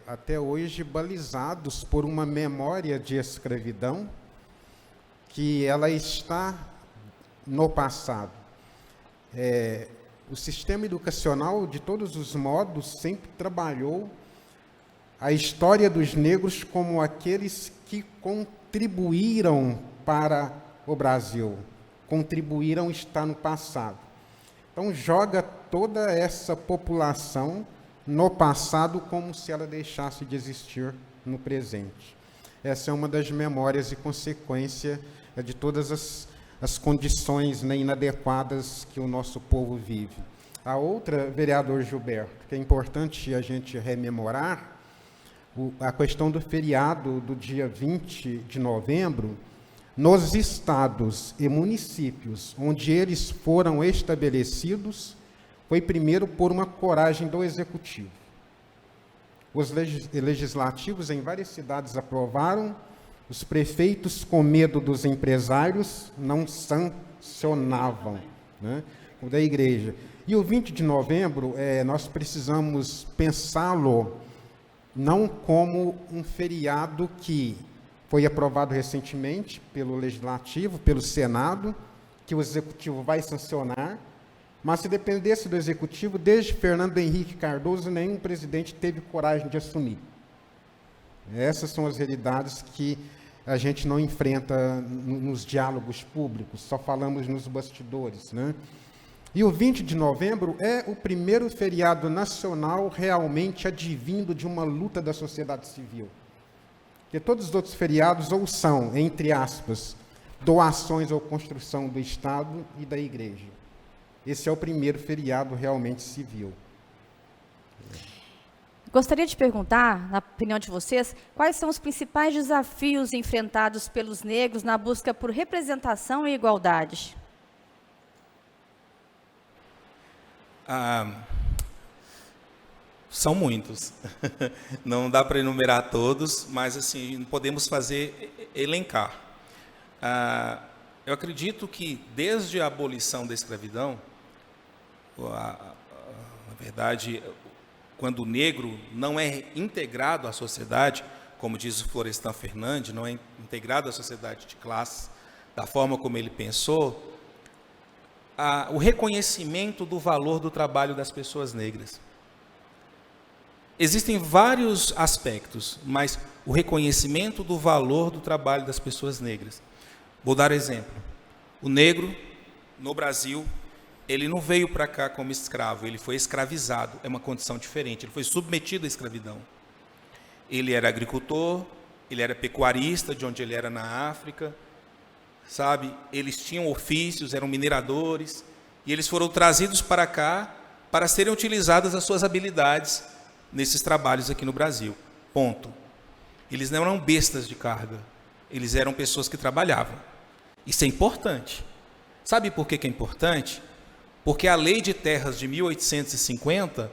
até hoje balizados por uma memória de escravidão que ela está no passado. O sistema educacional, de todos os modos, sempre trabalhou a história dos negros como aqueles que contribuíram para o Brasil, contribuíram está no passado. Então, joga toda essa população no passado como se ela deixasse de existir no presente. Essa é uma das memórias e consequência de todas as condições, né, inadequadas que o nosso povo vive. A outra, vereador Gilberto, que é importante a gente rememorar, a questão do feriado do dia 20 de novembro, nos estados e municípios onde eles foram estabelecidos, foi primeiro por uma coragem do Executivo. Os legislativos em várias cidades aprovaram, os prefeitos, com medo dos empresários, não sancionavam, né, o da igreja. E o 20 de novembro, nós precisamos pensá-lo não como um feriado que foi aprovado recentemente pelo Legislativo, pelo Senado, que o Executivo vai sancionar, mas se dependesse do Executivo, desde Fernando Henrique Cardoso, nenhum presidente teve coragem de assumir. Essas são as realidades que a gente não enfrenta nos diálogos públicos, só falamos nos bastidores, né? E o 20 de novembro é o primeiro feriado nacional realmente advindo de uma luta da sociedade civil. Porque todos os outros feriados ou são, entre aspas, doações ou construção do Estado e da Igreja. Esse é o primeiro feriado realmente civil. Gostaria de perguntar, na opinião de vocês, quais são os principais desafios enfrentados pelos negros na busca por representação e igualdade? São muitos. Não dá para enumerar todos, mas assim, podemos elencar. Eu acredito que desde a abolição da escravidão, na verdade, quando o negro não é integrado à sociedade, como diz o Florestan Fernandes, não é integrado à sociedade de classe, da forma como ele pensou, o reconhecimento do valor do trabalho das pessoas negras. Existem vários aspectos, mas o reconhecimento do valor do trabalho das pessoas negras. Vou dar exemplo. O negro, no Brasil, ele não veio para cá como escravo, ele foi escravizado, é uma condição diferente, ele foi submetido à escravidão. Ele era agricultor, ele era pecuarista, de onde ele era na África, sabe? Eles tinham ofícios, eram mineradores, e eles foram trazidos para cá para serem utilizadas as suas habilidades nesses trabalhos aqui no Brasil. Ponto. Eles não eram bestas de carga, eles eram pessoas que trabalhavam. Isso é importante. Sabe por que é importante? Porque a Lei de Terras de 1850,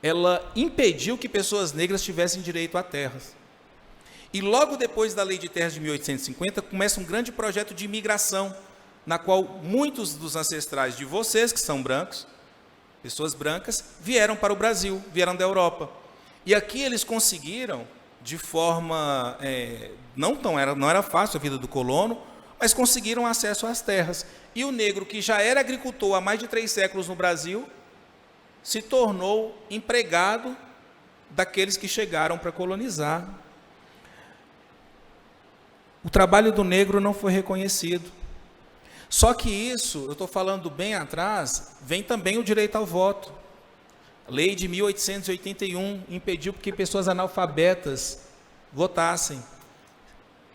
ela impediu que pessoas negras tivessem direito a terras. E logo depois da Lei de Terras de 1850, começa um grande projeto de imigração, na qual muitos dos ancestrais de vocês, que são brancos, pessoas brancas, vieram para o Brasil, vieram da Europa. E aqui eles conseguiram, de forma... não era fácil a vida do colono, mas conseguiram acesso às terras. E o negro, que já era agricultor há mais de 3 séculos no Brasil, se tornou empregado daqueles que chegaram para colonizar. O trabalho do negro não foi reconhecido. Só que isso, eu estou falando bem atrás, vem também o direito ao voto. A lei de 1881 impediu que pessoas analfabetas votassem,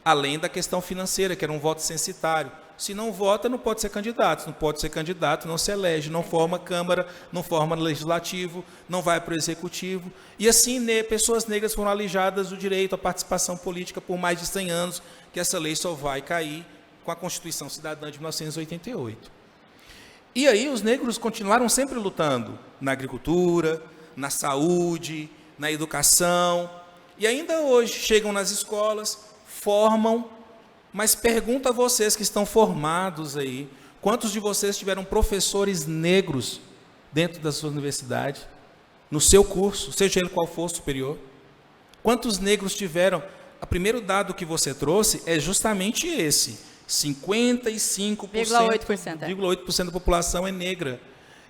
além da questão financeira, que era um voto censitário. Se não vota, não pode ser candidato. Se não pode ser candidato, não se elege, não forma Câmara, não forma Legislativo, não vai para o Executivo. E assim, pessoas negras foram alijadas do direito à participação política por mais de 100 anos, que essa lei só vai cair com a Constituição Cidadã de 1988. E aí os negros continuaram sempre lutando na agricultura, na saúde, na educação, e ainda hoje chegam nas escolas, formam, mas pergunto a vocês que estão formados aí, quantos de vocês tiveram professores negros dentro da sua universidade, no seu curso, seja ele qual for superior? Quantos negros tiveram? O primeiro dado que você trouxe é justamente esse: 55,8% da população é negra.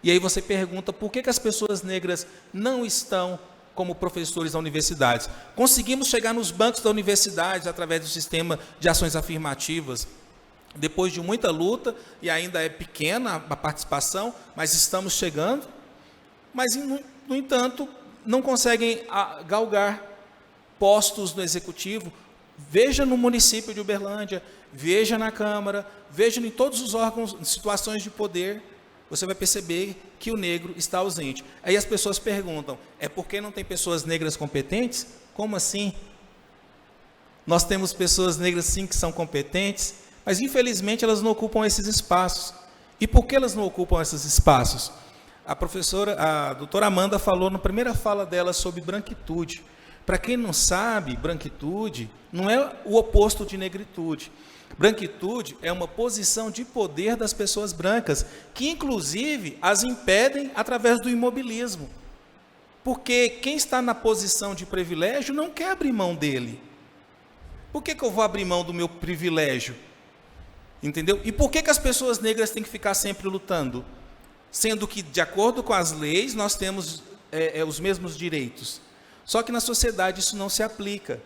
E aí você pergunta por que as pessoas negras não estão como professores da universidade. Conseguimos chegar nos bancos da universidade através do sistema de ações afirmativas, depois de muita luta, e ainda é pequena a participação, mas estamos chegando. Mas, no entanto, não conseguem galgar postos no Executivo. Veja no município de Uberlândia, veja na Câmara, veja em todos os órgãos, situações de poder, você vai perceber que o negro está ausente. Aí as pessoas perguntam, é porque não tem pessoas negras competentes? Como assim? Nós temos pessoas negras sim que são competentes, mas infelizmente elas não ocupam esses espaços. E por que elas não ocupam esses espaços? A doutora Amanda falou na primeira fala dela sobre branquitude. Para quem não sabe, branquitude não é o oposto de negritude. Branquitude é uma posição de poder das pessoas brancas, que inclusive as impedem através do imobilismo. Porque quem está na posição de privilégio não quer abrir mão dele. Por que eu vou abrir mão do meu privilégio? Entendeu? E por que as pessoas negras têm que ficar sempre lutando? Sendo que, de acordo com as leis, nós temos os mesmos direitos. Só que na sociedade isso não se aplica.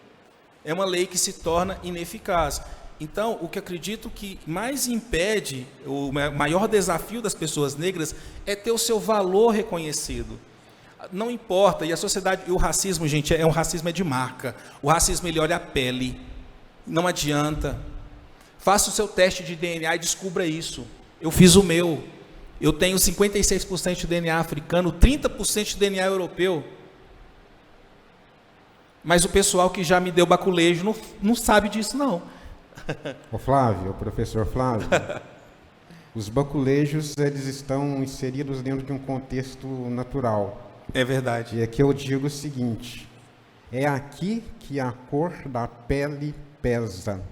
É uma lei que se torna ineficaz. Então, o que acredito que mais impede, o maior desafio das pessoas negras é ter o seu valor reconhecido. Não importa, e a sociedade, e o racismo, gente, um racismo de marca. O racismo, ele olha a pele. Não adianta. Faça o seu teste de DNA e descubra isso. Eu fiz o meu. Eu tenho 56% de DNA africano, 30% de DNA europeu. Mas o pessoal que já me deu baculejo não sabe disso, não. O Flávio, o professor Flávio, os baculejos, eles estão inseridos dentro de um contexto natural. É verdade. E aqui eu digo o seguinte, é aqui que a cor da pele pesa.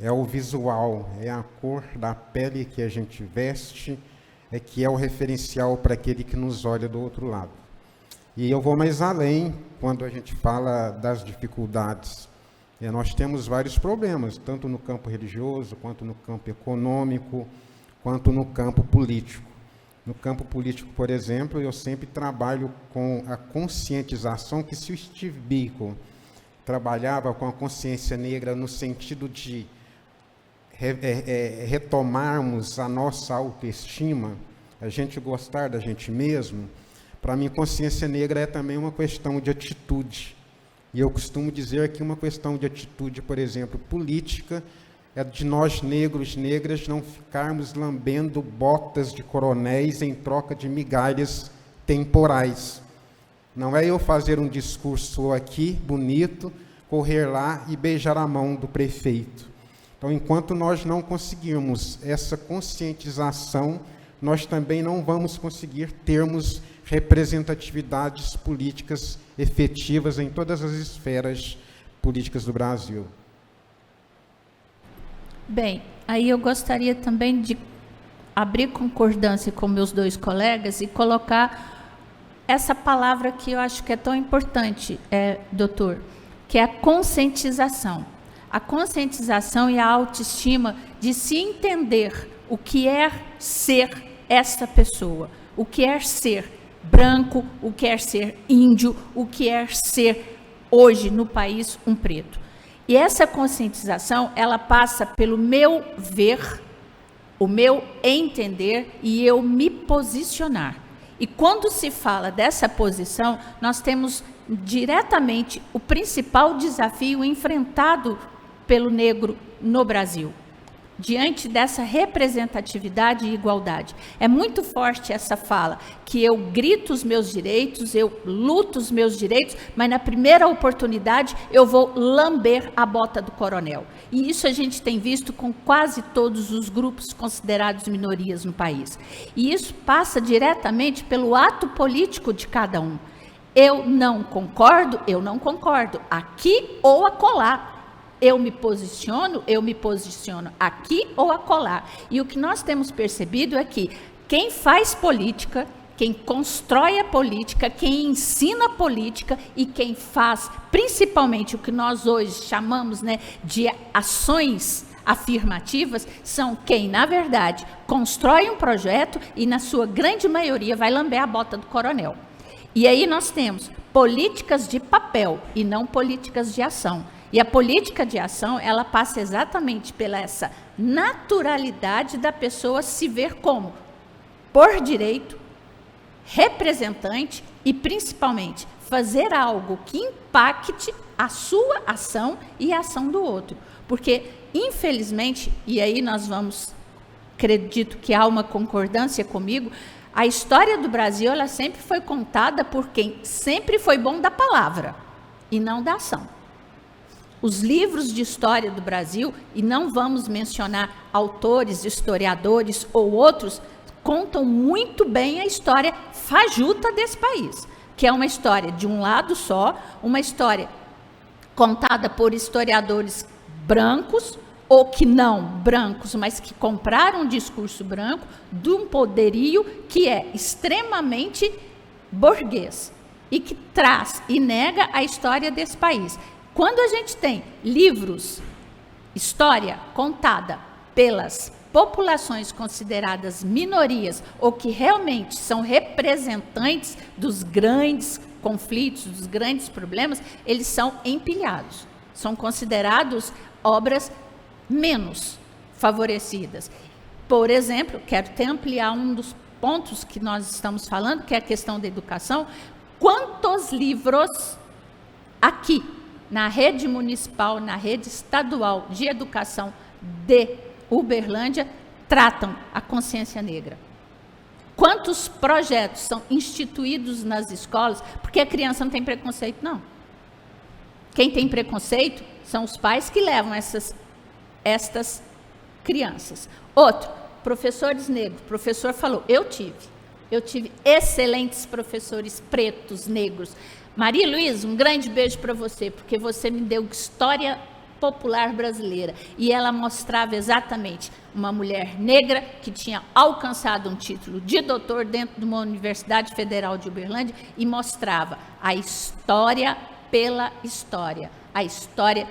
É o visual, é a cor da pele que a gente veste, que é o referencial para aquele que nos olha do outro lado. E eu vou mais além quando a gente fala das dificuldades. Nós temos vários problemas, tanto no campo religioso, quanto no campo econômico, quanto no campo político. No campo político, por exemplo, eu sempre trabalho com a conscientização, que se o Steve Biko trabalhava com a consciência negra no sentido de retomarmos a nossa autoestima, a gente gostar da gente mesmo, para mim, consciência negra é também uma questão de atitude. E eu costumo dizer que uma questão de atitude, por exemplo, política, é de nós negros, negras, não ficarmos lambendo botas de coronéis em troca de migalhas temporais. Não é eu fazer um discurso aqui, bonito, correr lá e beijar a mão do prefeito. Então, enquanto nós não conseguirmos essa conscientização, nós também não vamos conseguir termos representatividades políticas efetivas em todas as esferas políticas do Brasil. Bem, aí eu gostaria também de abrir concordância com meus dois colegas e colocar essa palavra que eu acho que é tão importante, doutor, que é a conscientização. A conscientização e a autoestima de se entender o que é ser essa pessoa, o que é ser branco, o que é ser índio, o que é ser hoje no país um preto. E essa conscientização, ela passa pelo meu ver, o meu entender e eu me posicionar. E quando se fala dessa posição, nós temos diretamente o principal desafio enfrentado pelo negro no Brasil, diante dessa representatividade e igualdade. É muito forte essa fala, que eu grito os meus direitos, eu luto os meus direitos, mas na primeira oportunidade eu vou lamber a bota do coronel. E isso a gente tem visto com quase todos os grupos considerados minorias no país. E isso passa diretamente pelo ato político de cada um. Eu não concordo, aqui ou acolá. Eu me posiciono aqui ou acolá. E o que nós temos percebido é que quem faz política, quem constrói a política, quem ensina a política e quem faz, principalmente o que nós hoje chamamos, né, de ações afirmativas, são quem, na verdade, constrói um projeto e, na sua grande maioria, vai lamber a bota do coronel. E aí nós temos políticas de papel e não políticas de ação. E a política de ação, ela passa exatamente pela essa naturalidade da pessoa se ver como, por direito, representante e, principalmente, fazer algo que impacte a sua ação e a ação do outro. Porque, infelizmente, e aí nós vamos, acredito que há uma concordância comigo, a história do Brasil, ela sempre foi contada por quem sempre foi bom da palavra e não da ação. Os livros de história do Brasil, e não vamos mencionar autores, historiadores ou outros, contam muito bem a história fajuta desse país, que é uma história de um lado só, uma história contada por historiadores brancos, ou que não brancos, mas que compraram um discurso branco, de um poderio que é extremamente burguês, e que traz e nega a história desse país. Quando a gente tem livros, história contada pelas populações consideradas minorias, ou que realmente são representantes dos grandes conflitos, dos grandes problemas, eles são empilhados. São considerados obras menos favorecidas. Por exemplo, quero até ampliar um dos pontos que nós estamos falando, que é a questão da educação. Quantos livros aqui, na rede municipal, na rede estadual de educação de Uberlândia, tratam a consciência negra? Quantos projetos são instituídos nas escolas? Porque a criança não tem preconceito, não. Quem tem preconceito são os pais que levam estas crianças. Outro, professores negros. O professor falou, eu tive excelentes professores pretos, negros. Maria Luísa, um grande beijo para você, porque você me deu história popular brasileira. E ela mostrava exatamente uma mulher negra que tinha alcançado um título de doutor dentro de uma Universidade Federal de Uberlândia e mostrava a história pela história. A história,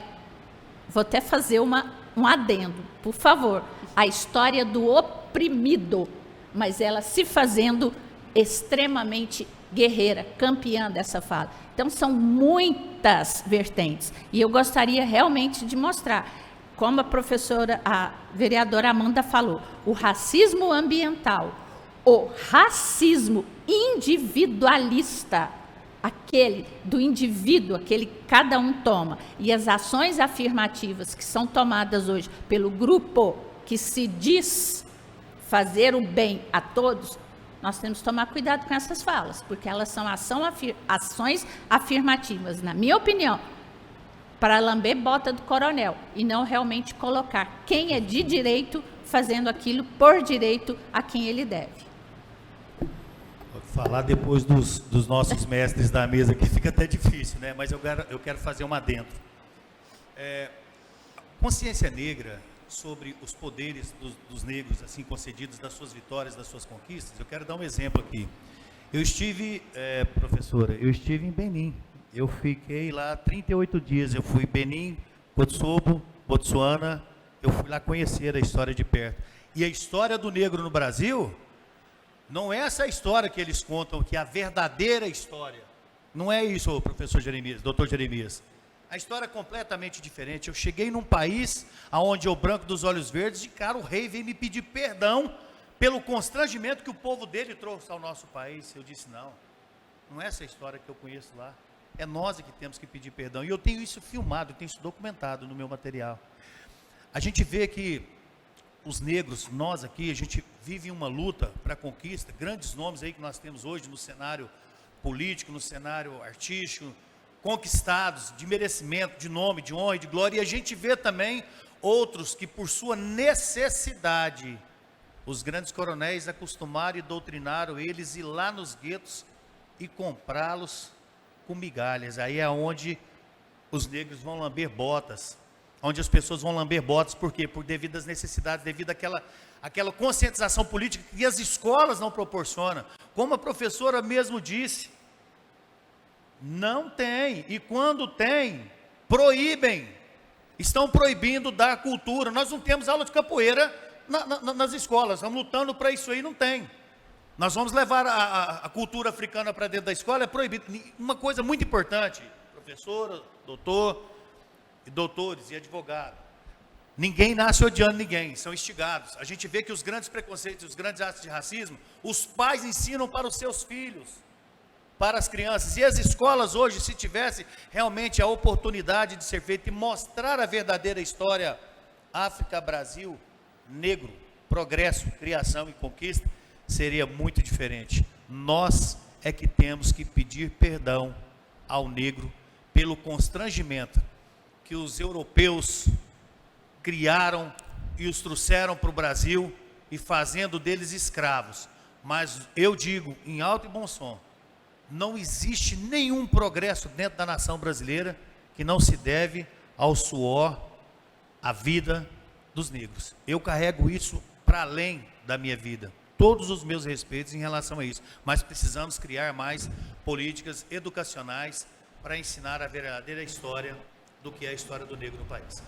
vou até fazer um adendo, por favor, a história do oprimido, mas ela se fazendo extremamente guerreira, campeã dessa fala. Então, são muitas vertentes. E eu gostaria realmente de mostrar, como a vereadora Amanda falou, o racismo ambiental, o racismo individualista, aquele do indivíduo, aquele que cada um toma, e as ações afirmativas que são tomadas hoje pelo grupo que se diz fazer o bem a todos, nós temos que tomar cuidado com essas falas, porque elas são ações afirmativas, na minha opinião, para lamber bota do coronel, e não realmente colocar quem é de direito fazendo aquilo por direito a quem ele deve. Falar depois dos nossos mestres da mesa, que fica até difícil, né? Mas eu quero fazer um adendo. Consciência negra sobre os poderes dos negros, assim, concedidos, das suas vitórias, das suas conquistas. Eu quero dar um exemplo aqui. Eu estive, professora, em Benin. Eu fiquei lá 38 dias. Eu fui Benin, Botswana, Botsuana. Eu fui lá conhecer a história de perto. E a história do negro no Brasil não é essa história que eles contam, que é a verdadeira história. Não é isso, professor Jeremias, doutor Jeremias. A história é completamente diferente. Eu cheguei num país onde o branco dos olhos verdes, de cara, o rei veio me pedir perdão pelo constrangimento que o povo dele trouxe ao nosso país. Eu disse, não é essa a história que eu conheço lá. É nós que temos que pedir perdão. E eu tenho isso filmado, eu tenho isso documentado no meu material. A gente vê que os negros, nós aqui, a gente vive uma luta para a conquista. Grandes nomes aí que nós temos hoje no cenário político, no cenário artístico, conquistados, de merecimento, de nome, de honra e de glória, e a gente vê também outros que por sua necessidade, os grandes coronéis acostumaram e doutrinaram eles ir lá nos guetos e comprá-los com migalhas. Aí é onde os negros vão lamber botas, onde as pessoas vão lamber botas, por quê? Por devido às necessidades, devido àquela conscientização política que as escolas não proporcionam. Como a professora mesmo disse, não tem, e quando tem, proíbem, estão proibindo da cultura. Nós não temos aula de capoeira nas escolas, estamos lutando para isso aí, não tem. Nós vamos levar a cultura africana para dentro da escola, é proibido. Uma coisa muito importante, professora, doutor, e doutores e advogados, ninguém nasce odiando ninguém, são instigados. A gente vê que os grandes preconceitos, os grandes atos de racismo, os pais ensinam para os seus filhos, para as crianças, e as escolas hoje, se tivesse realmente a oportunidade de ser feito e mostrar a verdadeira história, África, Brasil, negro, progresso, criação e conquista, seria muito diferente. Nós é que temos que pedir perdão ao negro pelo constrangimento que os europeus criaram e os trouxeram para o Brasil e fazendo deles escravos. Mas eu digo, em alto e bom som, não existe nenhum progresso dentro da nação brasileira que não se deve ao suor, à vida dos negros. Eu carrego isso para além da minha vida, todos os meus respeitos em relação a isso, mas precisamos criar mais políticas educacionais para ensinar a verdadeira história do que é a história do negro no país.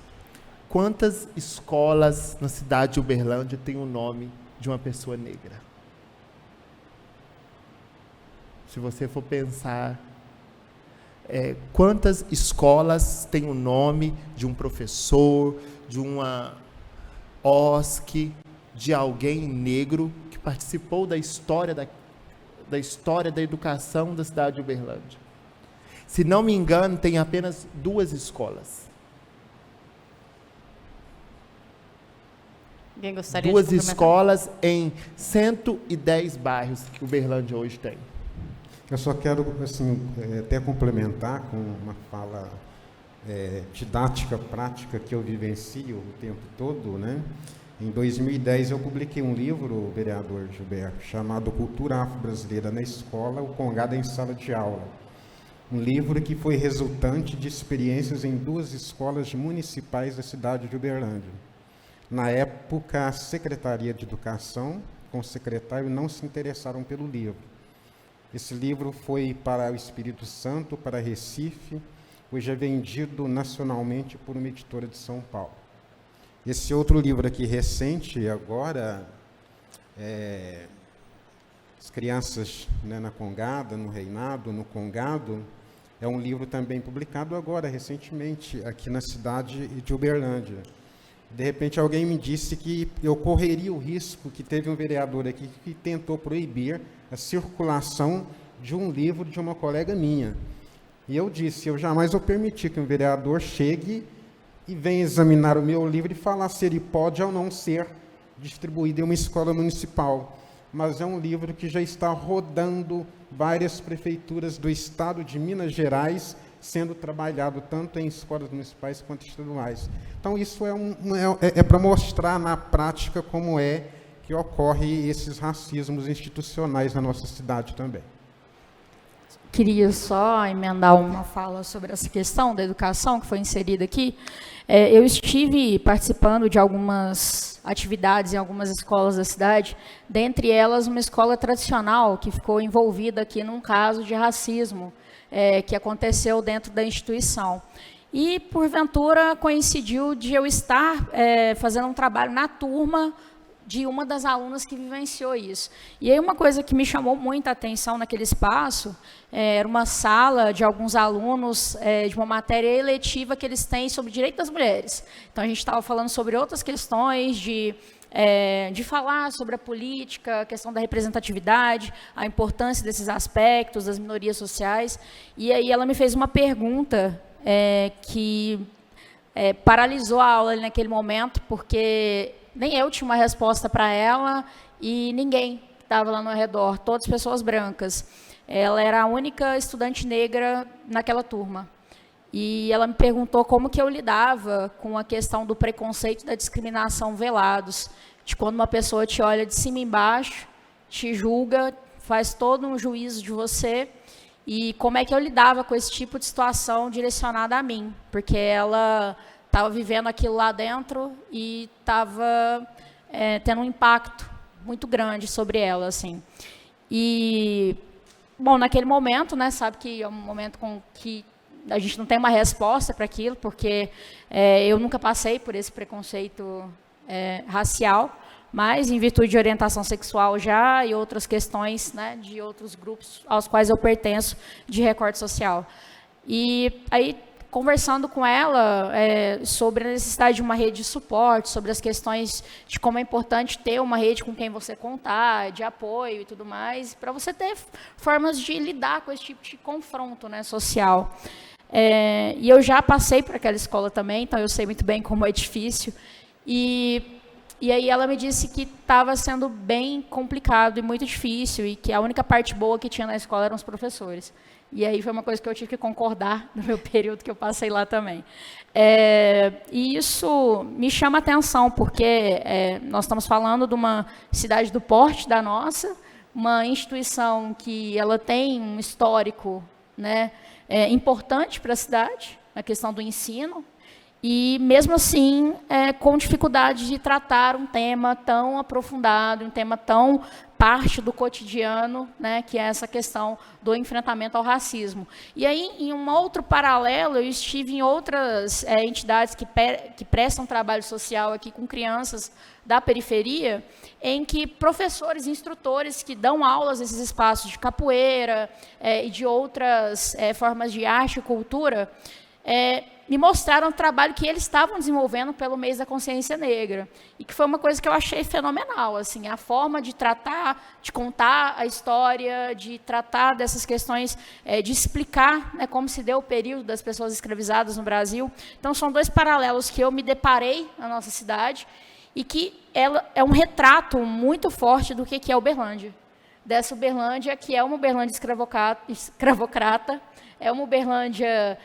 Quantas escolas na cidade de Uberlândia têm o nome de uma pessoa negra? Se você for pensar, quantas escolas têm o nome de um professor, de uma OSC, de alguém negro que participou da história da educação da cidade de Uberlândia? Se não me engano, tem apenas 2 escolas. Alguém gostaria 2 de escolas em 110 bairros que Uberlândia hoje tem. Eu só quero, assim, até complementar com uma fala didática, prática que eu vivencio o tempo todo, né? Em 2010 eu publiquei um livro, vereador Gilberto, chamado Cultura Afro-Brasileira na Escola, o Congado em Sala de Aula. Um livro que foi resultante de experiências em 2 escolas municipais da cidade de Uberlândia. Na época, a Secretaria de Educação, com o secretário, não se interessaram pelo livro. Esse livro foi para o Espírito Santo, para Recife, hoje é vendido nacionalmente por uma editora de São Paulo. Esse outro livro aqui, recente, agora, As Crianças, né, na Congada, no Reinado, no Congado, é um livro também publicado agora, recentemente, aqui na cidade de Uberlândia. De repente, alguém me disse que eu correria o risco, que teve um vereador aqui que tentou proibir a circulação de um livro de uma colega minha. E eu disse, eu jamais vou permitir que um vereador chegue e venha examinar o meu livro e falar se ele pode ou não ser distribuído em uma escola municipal. Mas é um livro que já está rodando várias prefeituras do estado de Minas Gerais, sendo trabalhado tanto em escolas municipais quanto estaduais. Então, isso é para mostrar na prática como é que ocorre esses racismos institucionais na nossa cidade também. Queria só emendar uma fala sobre essa questão da educação que foi inserida aqui. Eu estive participando de algumas atividades em algumas escolas da cidade, dentre elas uma escola tradicional que ficou envolvida aqui num caso de racismo que aconteceu dentro da instituição. E, porventura, coincidiu de eu estar fazendo um trabalho na turma de uma das alunas que vivenciou isso. E aí uma coisa que me chamou muita atenção naquele espaço, era uma sala de alguns alunos de uma matéria eletiva que eles têm sobre direito das mulheres. Então, a gente estava falando sobre outras questões de falar sobre a política, a questão da representatividade, a importância desses aspectos, das minorias sociais. E aí ela me fez uma pergunta que paralisou a aula ali naquele momento, porque nem eu tinha uma resposta para ela e ninguém estava lá no redor, todas pessoas brancas. Ela era a única estudante negra naquela turma. E ela me perguntou como que eu lidava com a questão do preconceito e da discriminação velados, de quando uma pessoa te olha de cima e embaixo, te julga, faz todo um juízo de você, e como é que eu lidava com esse tipo de situação direcionada a mim, porque ela estava vivendo aquilo lá dentro e estava tendo um impacto muito grande sobre ela, assim. E, bom, naquele momento, né, sabe que é um momento com que a gente não tem uma resposta para aquilo, porque eu nunca passei por esse preconceito racial, mas em virtude de orientação sexual já e outras questões, né, de outros grupos aos quais eu pertenço de recorte social. E aí, conversando com ela sobre a necessidade de uma rede de suporte, sobre as questões de como é importante ter uma rede com quem você contar, de apoio e tudo mais, para você ter formas de lidar com esse tipo de confronto, né, social. E eu já passei por aquela escola também, então eu sei muito bem como é difícil. E aí ela me disse que estava sendo bem complicado e muito difícil, e que a única parte boa que tinha na escola eram os professores. E aí foi uma coisa que eu tive que concordar no meu período que eu passei lá também. E isso me chama a atenção, porque nós estamos falando de uma cidade do porte da nossa, uma instituição que ela tem um histórico, né, importante para a cidade, na questão do ensino, e, mesmo assim, com dificuldade de tratar um tema tão aprofundado, um tema tão parte do cotidiano, né, que é essa questão do enfrentamento ao racismo. E aí, em um outro paralelo, eu estive em outras entidades que prestam trabalho social aqui com crianças da periferia, em que professores e instrutores que dão aulas nesses espaços de capoeira e de outras formas de arte e cultura, me mostraram o trabalho que eles estavam desenvolvendo pelo mês da consciência negra, e que foi uma coisa que eu achei fenomenal, assim, a forma de tratar, de contar a história, de tratar dessas questões, de explicar, né, como se deu o período das pessoas escravizadas no Brasil. Então, são dois paralelos que eu me deparei na nossa cidade, e que ela é um retrato muito forte do que é Uberlândia, dessa Uberlândia que é uma Uberlândia escravocrata, é uma Uberlândia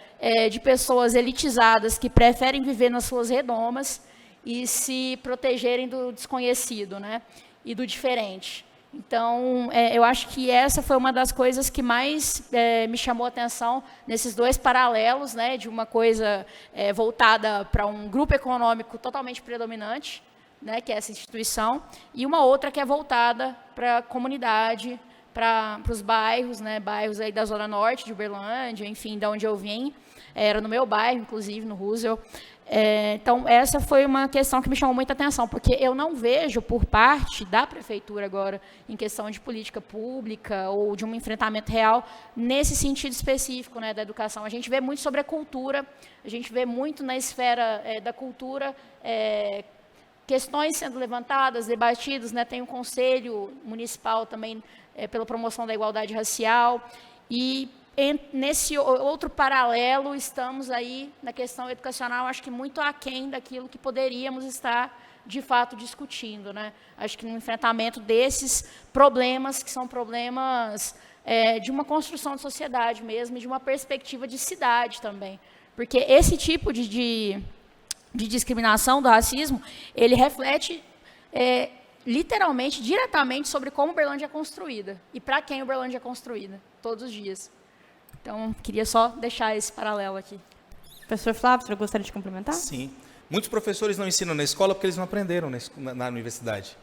de pessoas elitizadas que preferem viver nas suas redomas e se protegerem do desconhecido, né, e do diferente. Então, eu acho que essa foi uma das coisas que mais me chamou a atenção nesses dois paralelos, né, de uma coisa voltada para um grupo econômico totalmente predominante, né, que é essa instituição, e uma outra que é voltada para a comunidade, para os bairros, né, bairros aí da Zona Norte de Uberlândia, enfim, de onde eu vim, era no meu bairro, inclusive, no Roosevelt. Então, essa foi uma questão que me chamou muita atenção, porque eu não vejo, por parte da prefeitura agora, em questão de política pública ou de um enfrentamento real, nesse sentido específico, né, da educação. A gente vê muito sobre a cultura, a gente vê muito na esfera da cultura, questões sendo levantadas, debatidas, né, tem um conselho municipal também pela promoção da igualdade racial, e nesse outro paralelo estamos aí na questão educacional, acho que muito aquém daquilo que poderíamos estar de fato discutindo, né? Acho que no enfrentamento desses problemas, que são problemas de uma construção de sociedade mesmo, de uma perspectiva de cidade também, porque esse tipo de discriminação, do racismo, ele reflete literalmente, diretamente sobre como Uberlândia é construída e para quem Uberlândia é construída, todos os dias. Então, queria só deixar esse paralelo aqui. Professor Flávio, você gostaria de complementar? Sim. Muitos professores não ensinam na escola porque eles não aprenderam na universidade.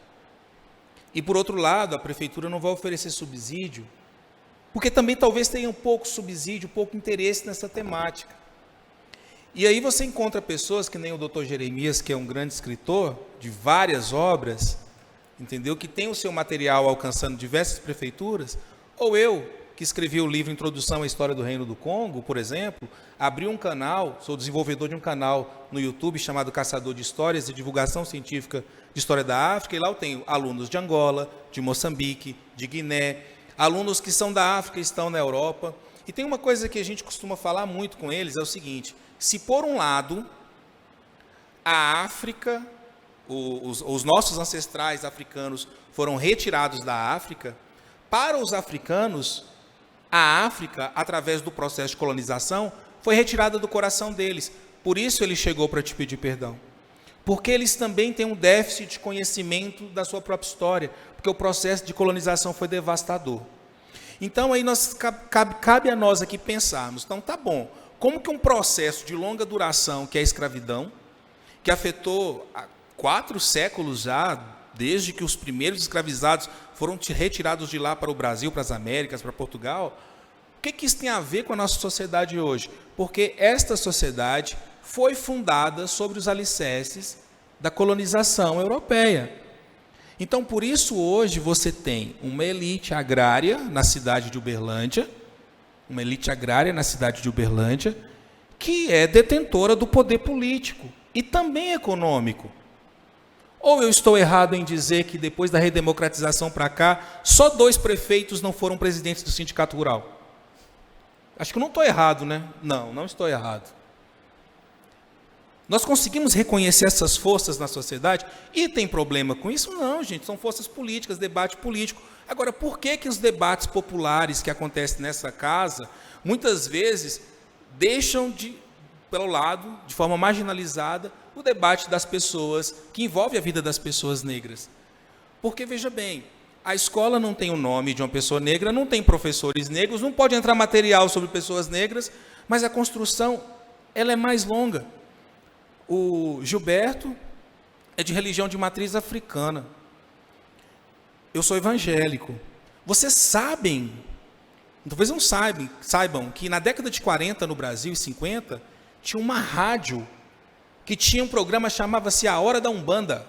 E, por outro lado, a prefeitura não vai oferecer subsídio, porque também talvez tenha um pouco subsídio, pouco interesse nessa temática. E aí você encontra pessoas, que nem o Dr. Jeremias, que é um grande escritor de várias obras, entendeu? Que tem o seu material alcançando diversas prefeituras, ou eu, que escrevi o livro Introdução à História do Reino do Congo, por exemplo, abri um canal, sou desenvolvedor de um canal no YouTube chamado Caçador de Histórias e Divulgação Científica de História da África, e lá eu tenho alunos de Angola, de Moçambique, de Guiné, alunos que são da África e estão na Europa. E tem uma coisa que a gente costuma falar muito com eles, é o seguinte: se por um lado a África, os nossos ancestrais africanos foram retirados da África, para os africanos, a África, através do processo de colonização, foi retirada do coração deles. Por isso ele chegou para te pedir perdão. Porque eles também têm um déficit de conhecimento da sua própria história, porque o processo de colonização foi devastador. Então, aí cabe a nós aqui pensarmos, então tá bom, como que um processo de longa duração, que é a escravidão, que afetou há 4 séculos já, desde que os primeiros escravizados foram retirados de lá para o Brasil, para as Américas, para Portugal, o que isso tem a ver com a nossa sociedade hoje? Porque esta sociedade foi fundada sobre os alicerces da colonização europeia. Então, por isso, hoje, você tem uma elite agrária na cidade de Uberlândia, que é detentora do poder político e também econômico. Ou eu estou errado em dizer que depois da redemocratização para cá, só 2 prefeitos não foram presidentes do sindicato rural? Acho que eu não estou errado, né? Não estou errado. Nós conseguimos reconhecer essas forças na sociedade e tem problema com isso? Não, gente, são forças políticas, debate político. Agora, por que os debates populares que acontecem nessa casa, muitas vezes, deixam pelo lado, de forma marginalizada, o debate das pessoas, que envolve a vida das pessoas negras? Porque, veja bem, a escola não tem o nome de uma pessoa negra, não tem professores negros, não pode entrar material sobre pessoas negras, mas a construção, ela é mais longa. O Gilberto é de religião de matriz africana. Eu sou evangélico. Vocês sabem, talvez não saibam, que na década de 40 no Brasil e 50, tinha uma rádio que tinha um programa que chamava-se A Hora da Umbanda.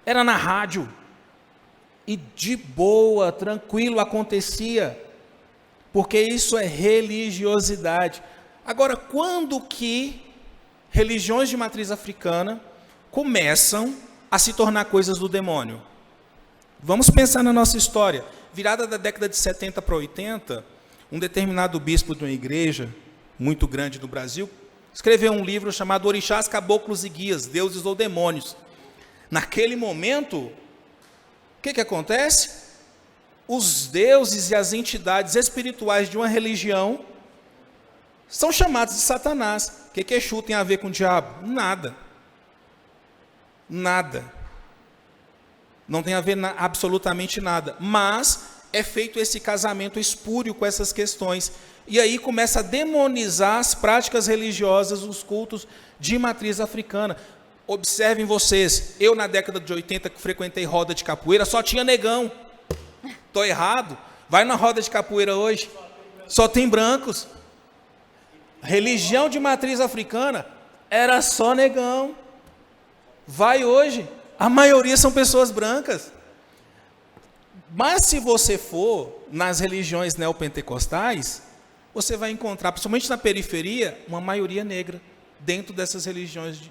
Era na rádio. E de boa, tranquilo acontecia. Porque isso é religiosidade. Agora, quando que religiões de matriz africana começam a se tornar coisas do demônio? Vamos pensar na nossa história. Virada da década de 70 para 80, um determinado bispo de uma igreja muito grande do Brasil escreveu um livro chamado Orixás, Caboclos e Guias, Deuses ou Demônios. Naquele momento, o que acontece? Os deuses e as entidades espirituais de uma religião são chamados de Satanás. O que Exu tem a ver com o diabo? Nada. Nada. Não tem a ver absolutamente nada. Mas é feito esse casamento espúrio com essas questões. E aí começa a demonizar as práticas religiosas, os cultos de matriz africana. Observem vocês, eu na década de 80 que frequentei roda de capoeira, só tinha negão. Estou errado? Vai na roda de capoeira hoje, só tem brancos. Religião de matriz africana era só negão. Vai hoje, a maioria são pessoas brancas. Mas se você for nas religiões neopentecostais, você vai encontrar, principalmente na periferia, uma maioria negra dentro dessas religiões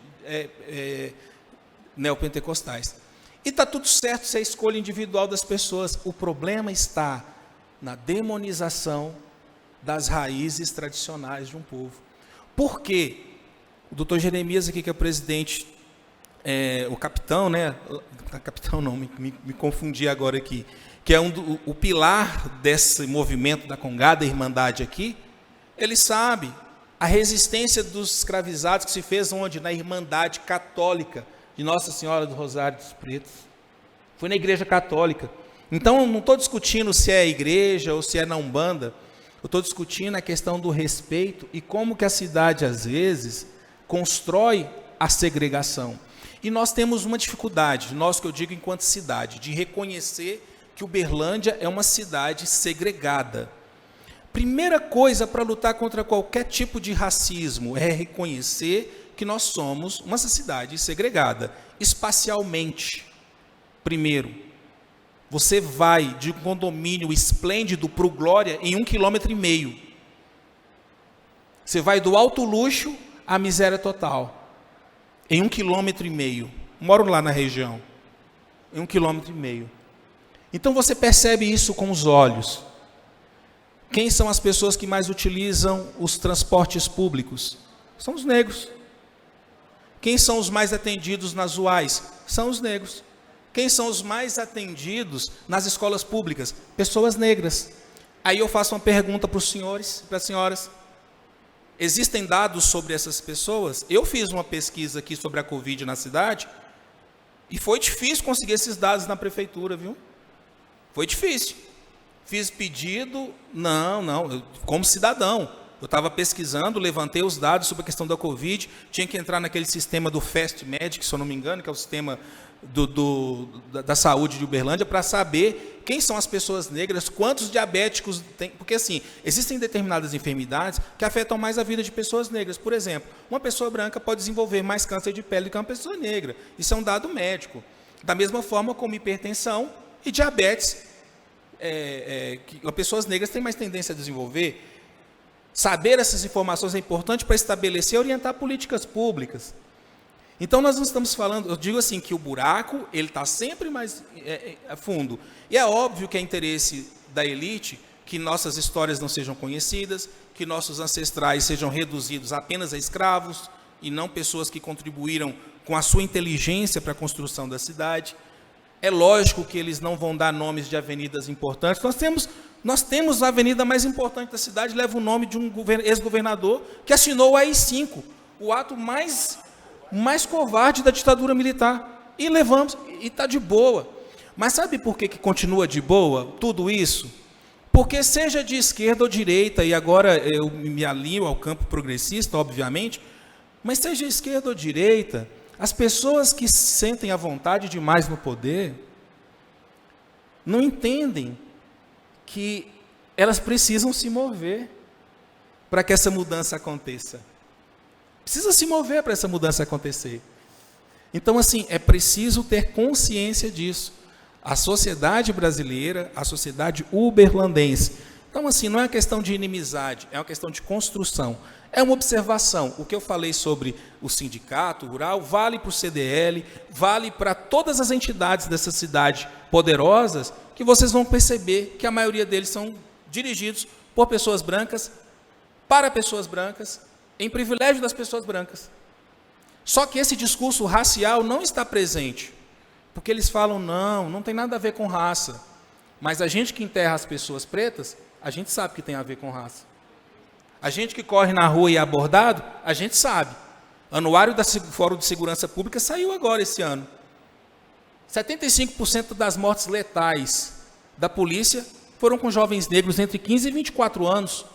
neopentecostais. E está tudo certo, isso é a escolha individual das pessoas. O problema está na demonização das raízes tradicionais de um povo. Por quê? O doutor Jeremias aqui, que é o presidente, o capitão, né? Capitão não, me confundi agora aqui, que é o pilar desse movimento da Congada Irmandade aqui, ele sabe a resistência dos escravizados que se fez onde? Na Irmandade Católica de Nossa Senhora do Rosário dos Pretos. Foi na Igreja Católica. Então, eu não estou discutindo se é igreja ou se é na Umbanda. Eu estou discutindo a questão do respeito e como que a cidade, às vezes, constrói a segregação. E nós temos uma dificuldade, nós que eu digo enquanto cidade, de reconhecer que Uberlândia é uma cidade segregada. Primeira coisa para lutar contra qualquer tipo de racismo é reconhecer que nós somos uma cidade segregada, espacialmente. Primeiro, você vai de um condomínio esplêndido para o Glória em 1,5 km. Você vai do alto luxo à miséria total, em 1,5 km. Moro lá na região, em 1,5 km. Então você percebe isso com os olhos. Quem são as pessoas que mais utilizam os transportes públicos? São os negros. Quem são os mais atendidos nas UAIs? São os negros. Quem são os mais atendidos nas escolas públicas? Pessoas negras. Aí eu faço uma pergunta para os senhores, para as senhoras. Existem dados sobre essas pessoas? Eu fiz uma pesquisa aqui sobre a Covid na cidade e foi difícil conseguir esses dados na prefeitura, viu? Foi difícil. Fiz pedido, eu, como cidadão. Eu estava pesquisando, levantei os dados sobre a questão da Covid, tinha que entrar naquele sistema do Fast Medic, se eu não me engano, que é o sistema da saúde de Uberlândia, para saber quem são as pessoas negras, quantos diabéticos tem, porque assim, existem determinadas enfermidades que afetam mais a vida de pessoas negras. Por exemplo, uma pessoa branca pode desenvolver mais câncer de pele do que uma pessoa negra. Isso é um dado médico. Da mesma forma como hipertensão e diabetes, que pessoas negras têm mais tendência a desenvolver. Saber essas informações é importante para estabelecer e orientar políticas públicas. Então, nós não estamos falando, eu digo assim, que o buraco, ele está sempre mais fundo. E é óbvio que é interesse da elite que nossas histórias não sejam conhecidas, que nossos ancestrais sejam reduzidos apenas a escravos e não pessoas que contribuíram com a sua inteligência para a construção da cidade. É lógico que eles não vão dar nomes de avenidas importantes. Nós temos a avenida mais importante da cidade, leva o nome de um ex-governador que assinou o AI-5, o ato mais covarde da ditadura militar. E levamos, e está de boa. Mas sabe por que continua de boa tudo isso? Porque seja de esquerda ou direita, e agora eu me alinho ao campo progressista, obviamente, mas seja de esquerda ou direita, as pessoas que se sentem à vontade demais no poder não entendem que elas precisam se mover para que essa mudança aconteça. Precisa se mover para essa mudança acontecer. Então, assim, é preciso ter consciência disso. A sociedade brasileira, a sociedade uberlandense. Então, assim, não é uma questão de inimizade, é uma questão de construção. É uma observação. O que eu falei sobre o sindicato rural vale para o CDL, vale para todas as entidades dessa cidade poderosas, que vocês vão perceber que a maioria deles são dirigidos por pessoas brancas, para pessoas brancas, em privilégio das pessoas brancas. Só que esse discurso racial não está presente, porque eles falam, não tem nada a ver com raça. Mas a gente que enterra as pessoas pretas, a gente sabe que tem a ver com raça. A gente que corre na rua e é abordado, a gente sabe. Anuário da Fórum de Segurança Pública saiu agora esse ano. 75% das mortes letais da polícia foram com jovens negros entre 15 e 24 anos.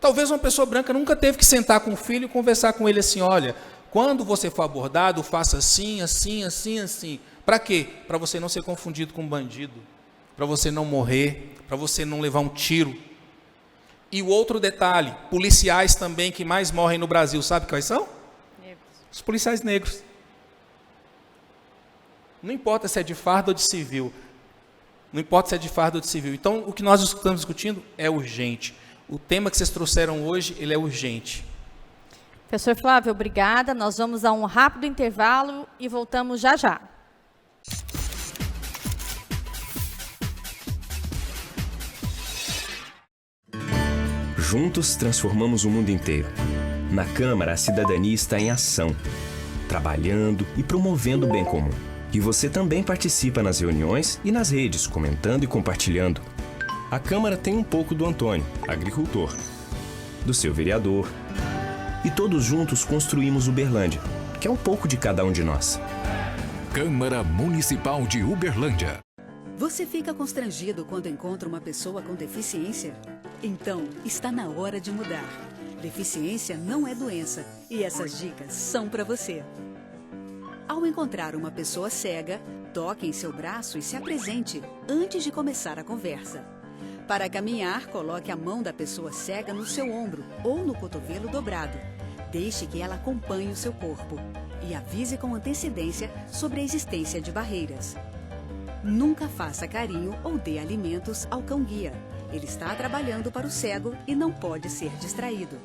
Talvez uma pessoa branca nunca teve que sentar com o filho e conversar com ele assim, olha, quando você for abordado, faça assim, assim, assim, assim. Para quê? Para você não ser confundido com um bandido, para você não morrer, para você não levar um tiro. E o outro detalhe, policiais também que mais morrem no Brasil, sabe quais são? Negros. Os policiais negros. Não importa se é de farda ou de civil. Não importa se é de farda ou de civil. Então, o que nós estamos discutindo é urgente. O tema que vocês trouxeram hoje, ele é urgente. Professor Flávio, obrigada. Nós vamos a um rápido intervalo e voltamos já já. Juntos transformamos o mundo inteiro. Na Câmara, a cidadania está em ação, trabalhando e promovendo o bem comum. E você também participa nas reuniões e nas redes, comentando e compartilhando. A Câmara tem um pouco do Antônio, agricultor, do seu vereador. E todos juntos construímos Uberlândia, que é um pouco de cada um de nós. Câmara Municipal de Uberlândia. Você fica constrangido quando encontra uma pessoa com deficiência? Então, está na hora de mudar. Deficiência não é doença e essas dicas são para você. Ao encontrar uma pessoa cega, toque em seu braço e se apresente antes de começar a conversa. Para caminhar, coloque a mão da pessoa cega no seu ombro ou no cotovelo dobrado. Deixe que ela acompanhe o seu corpo e avise com antecedência sobre a existência de barreiras. Nunca faça carinho ou dê alimentos ao cão-guia. Ele está trabalhando para o cego e não pode ser distraído.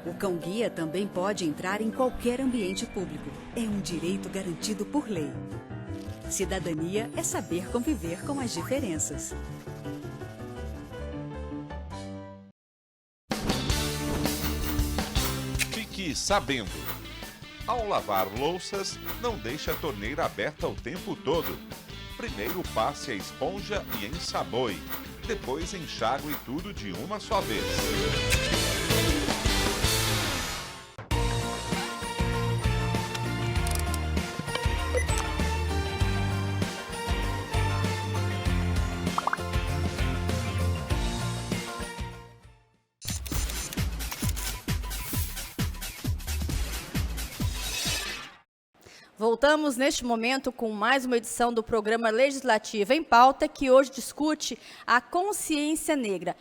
O cão-guia também pode entrar em qualquer ambiente público. É um direito garantido por lei. Cidadania é saber conviver com as diferenças. Fique sabendo. Ao lavar louças, não deixe a torneira aberta o tempo todo. Primeiro passe a esponja e ensaboe. Depois enxague tudo de uma só vez. Voltamos neste momento com mais uma edição do programa Legislativo em Pauta, que hoje discute a consciência negra.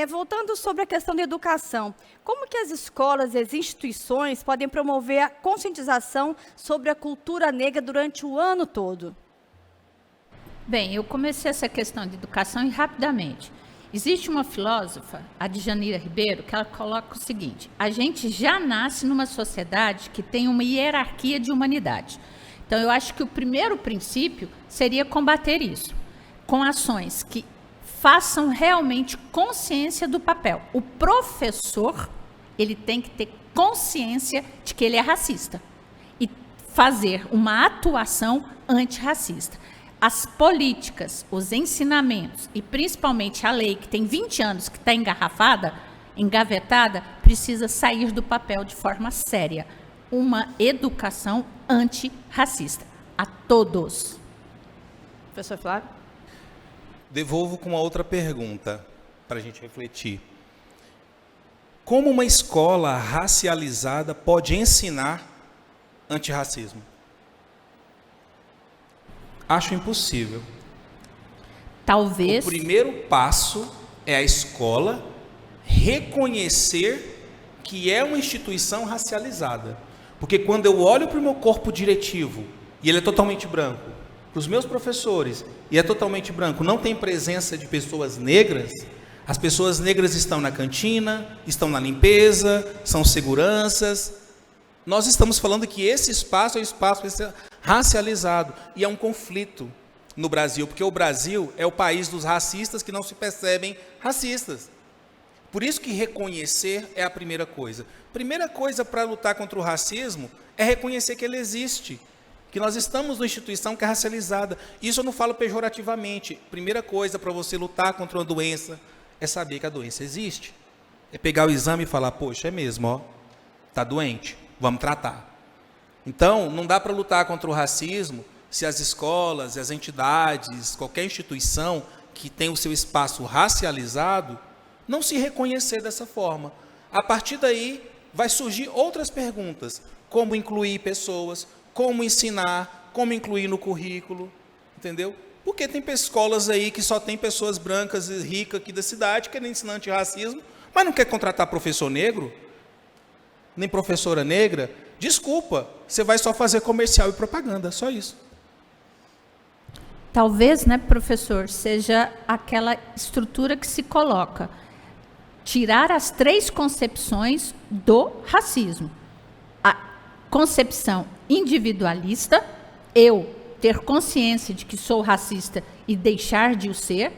Voltando sobre a questão da educação, como que as escolas e as instituições podem promover a conscientização sobre a cultura negra durante o ano todo? Bem, eu comecei essa questão de educação e rapidamente. Existe uma filósofa, a Djanira Ribeiro, que ela coloca o seguinte: a gente já nasce numa sociedade que tem uma hierarquia de humanidade. Então, eu acho que o primeiro princípio seria combater isso, com ações que façam realmente consciência do papel. O professor, ele tem que ter consciência de que ele é racista e fazer uma atuação antirracista. As políticas, os ensinamentos e principalmente a lei, que tem 20 anos, que está engavetada, precisa sair do papel de forma séria. Uma educação antirracista a todos. Professor Flávio? Devolvo com uma outra pergunta para a gente refletir. Como uma escola racializada pode ensinar antirracismo? Acho impossível. Talvez. O primeiro passo é a escola reconhecer que é uma instituição racializada. Porque quando eu olho para o meu corpo diretivo e ele é totalmente branco, para os meus professores e é totalmente branco, não tem presença de pessoas negras, as pessoas negras estão na cantina, estão na limpeza, são seguranças. Nós estamos falando que esse espaço é um espaço racializado e é um conflito no Brasil, porque o Brasil é o país dos racistas que não se percebem racistas. Por isso que reconhecer é a primeira coisa. Primeira coisa para lutar contra o racismo é reconhecer que ele existe, que nós estamos numa instituição que é racializada. Isso eu não falo pejorativamente. Primeira coisa para você lutar contra uma doença é saber que a doença existe. É pegar o exame e falar, poxa, é mesmo, ó, está doente, vamos tratar. Então, não dá para lutar contra o racismo se as escolas, as entidades, qualquer instituição que tem o seu espaço racializado, não se reconhecer dessa forma. A partir daí, vai surgir outras perguntas, como incluir pessoas, como ensinar, como incluir no currículo, entendeu? Porque tem escolas aí que só tem pessoas brancas e ricas aqui da cidade, querendo ensinar antirracismo, mas não quer contratar professor negro, nem professora negra. Desculpa, você vai só fazer comercial e propaganda, só isso. Talvez, né, professor, seja aquela estrutura que se coloca. Tirar as 3 concepções do racismo. A concepção individualista, eu ter consciência de que sou racista e deixar de o ser,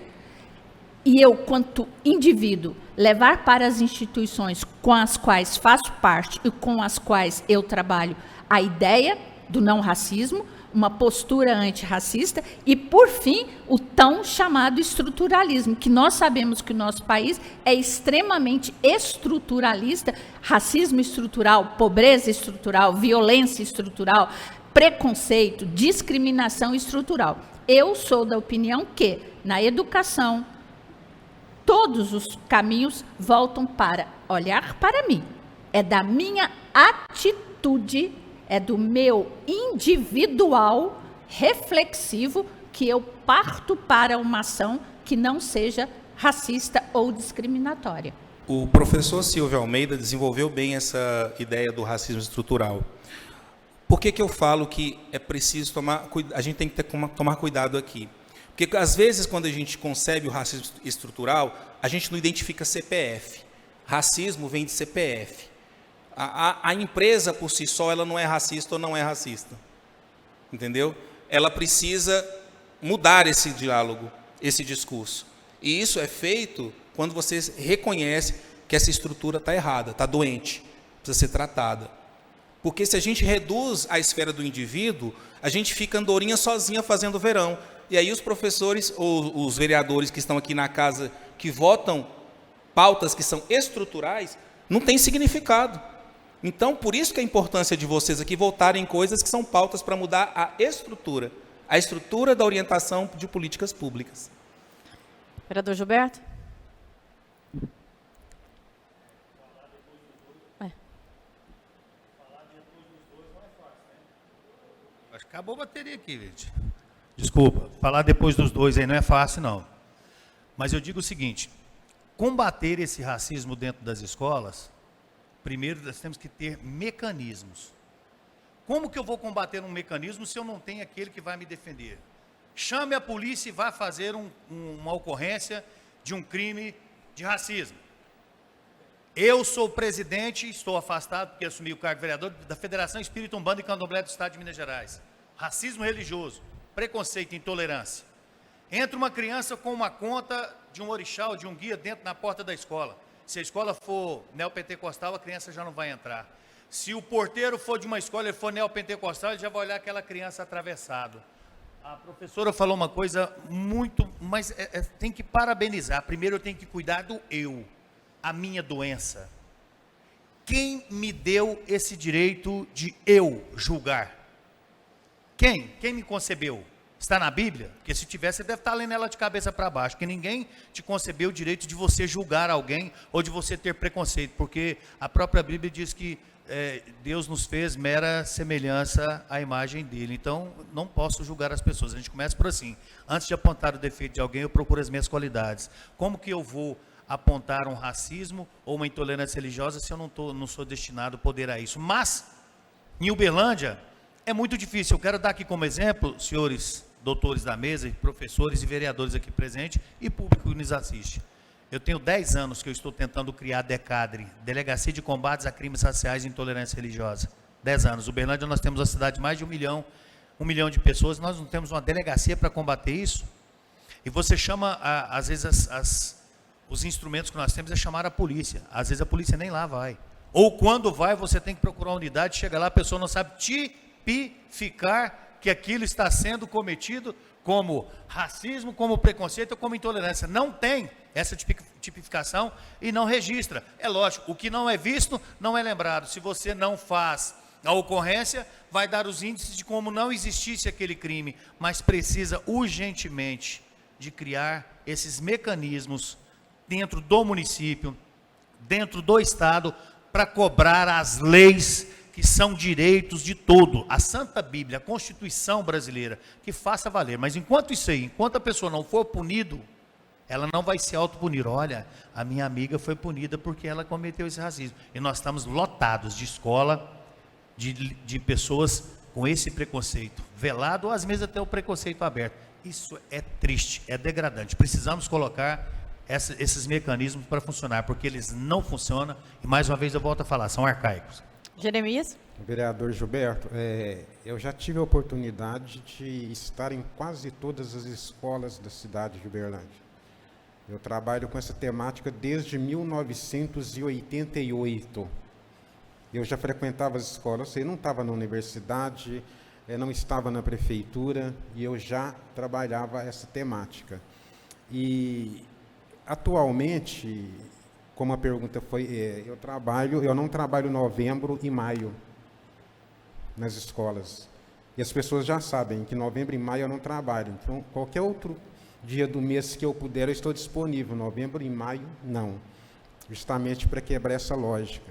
e eu, quanto indivíduo, levar para as instituições com as quais faço parte e com as quais eu trabalho a ideia do não racismo, uma postura antirracista e, por fim, o tão chamado estruturalismo, que nós sabemos que o nosso país é extremamente estruturalista, racismo estrutural, pobreza estrutural, violência estrutural, preconceito, discriminação estrutural. Eu sou da opinião que, na educação, todos os caminhos voltam para olhar para mim. É da minha atitude, é do meu individual reflexivo que eu parto para uma ação que não seja racista ou discriminatória. O professor Silvio Almeida desenvolveu bem essa ideia do racismo estrutural. Por que eu falo que é preciso a gente tem que tomar cuidado aqui? Porque, às vezes, quando a gente concebe o racismo estrutural, a gente não identifica CPF. Racismo vem de CPF. A empresa, por si só, ela não é racista ou não é racista. Entendeu? Ela precisa mudar esse diálogo, esse discurso. E isso é feito quando você reconhece que essa estrutura está errada, está doente, precisa ser tratada. Porque se a gente reduz a esfera do indivíduo, a gente fica andorinha sozinha fazendo verão. E aí os professores ou os vereadores que estão aqui na casa, que votam pautas que são estruturais, não tem significado. Então, por isso que a importância de vocês aqui voltarem em coisas que são pautas para mudar a estrutura da orientação de políticas públicas. Vereador Gilberto? Acho que acabou a bateria aqui, gente. Desculpa, falar depois dos dois aí não é fácil, não. Mas eu digo o seguinte, combater esse racismo dentro das escolas, primeiro nós temos que ter mecanismos. Como que eu vou combater um mecanismo se eu não tenho aquele que vai me defender? Chame a polícia e vá fazer uma ocorrência de um crime de racismo. Eu sou presidente, estou afastado porque assumi o cargo de vereador da Federação Espírita Umbanda e Candomblé do Estado de Minas Gerais. Racismo religioso, preconceito, intolerância. Entra uma criança com uma conta de um orixá ou de um guia dentro na porta da escola. Se a escola for neopentecostal, a criança já não vai entrar. Se o porteiro for de uma escola e for neopentecostal, ele já vai olhar aquela criança atravessado. A professora falou uma coisa muito, mas tem que parabenizar. Primeiro eu tenho que cuidar do eu, a minha doença. Quem me deu esse direito de eu julgar? Quem? Quem me concebeu? Está na Bíblia? Porque se tivesse, você deve estar lendo ela de cabeça para baixo, que ninguém te concebeu o direito de você julgar alguém ou de você ter preconceito, porque a própria Bíblia diz que Deus nos fez mera semelhança à imagem dele. Então, não posso julgar as pessoas. A gente começa por assim. Antes de apontar o defeito de alguém, eu procuro as minhas qualidades. Como que eu vou apontar um racismo ou uma intolerância religiosa se eu não sou destinado a poder a isso? Mas, em Uberlândia, é muito difícil. Eu quero dar aqui como exemplo, senhores doutores da mesa, professores e vereadores aqui presentes e público que nos assiste. Eu tenho 10 anos que eu estou tentando criar a DECADRE, Delegacia de Combates a Crimes Raciais e Intolerância Religiosa. 10 anos. Uberlândia, nós temos uma cidade de mais de 1 milhão de pessoas, nós não temos uma delegacia para combater isso. E você chama, às vezes, os instrumentos que nós temos é chamar a polícia. Às vezes a polícia nem lá vai. Ou quando vai, você tem que procurar uma unidade, chega lá, a pessoa não sabe tipificar que aquilo está sendo cometido como racismo, como preconceito ou como intolerância. Não tem essa tipificação e não registra. É lógico, o que não é visto não é lembrado. Se você não faz a ocorrência, vai dar os índices de como não existisse aquele crime, mas precisa urgentemente de criar esses mecanismos dentro do município, dentro do Estado, para cobrar as leis que são direitos de todo, a Santa Bíblia, a Constituição brasileira, que faça valer. Mas enquanto isso aí, enquanto a pessoa não for punido, ela não vai se autopunir. Olha, a minha amiga foi punida porque ela cometeu esse racismo. E nós estamos lotados de escola, de pessoas com esse preconceito velado, ou às vezes até o preconceito aberto. Isso é triste, é degradante. Precisamos colocar esses mecanismos para funcionar, porque eles não funcionam, e mais uma vez eu volto a falar, são arcaicos. Jeremias? Vereador Gilberto, eu já tive a oportunidade de estar em quase todas as escolas da cidade de Uberlândia. Eu trabalho com essa temática desde 1988. Eu já frequentava as escolas, eu não estava na universidade, não estava na prefeitura e eu já trabalhava essa temática. E, atualmente, como a pergunta foi, eu não trabalho novembro e maio nas escolas. E as pessoas já sabem que novembro e maio eu não trabalho. Então, qualquer outro dia do mês que eu puder, eu estou disponível. Novembro e maio, não. Justamente para quebrar essa lógica.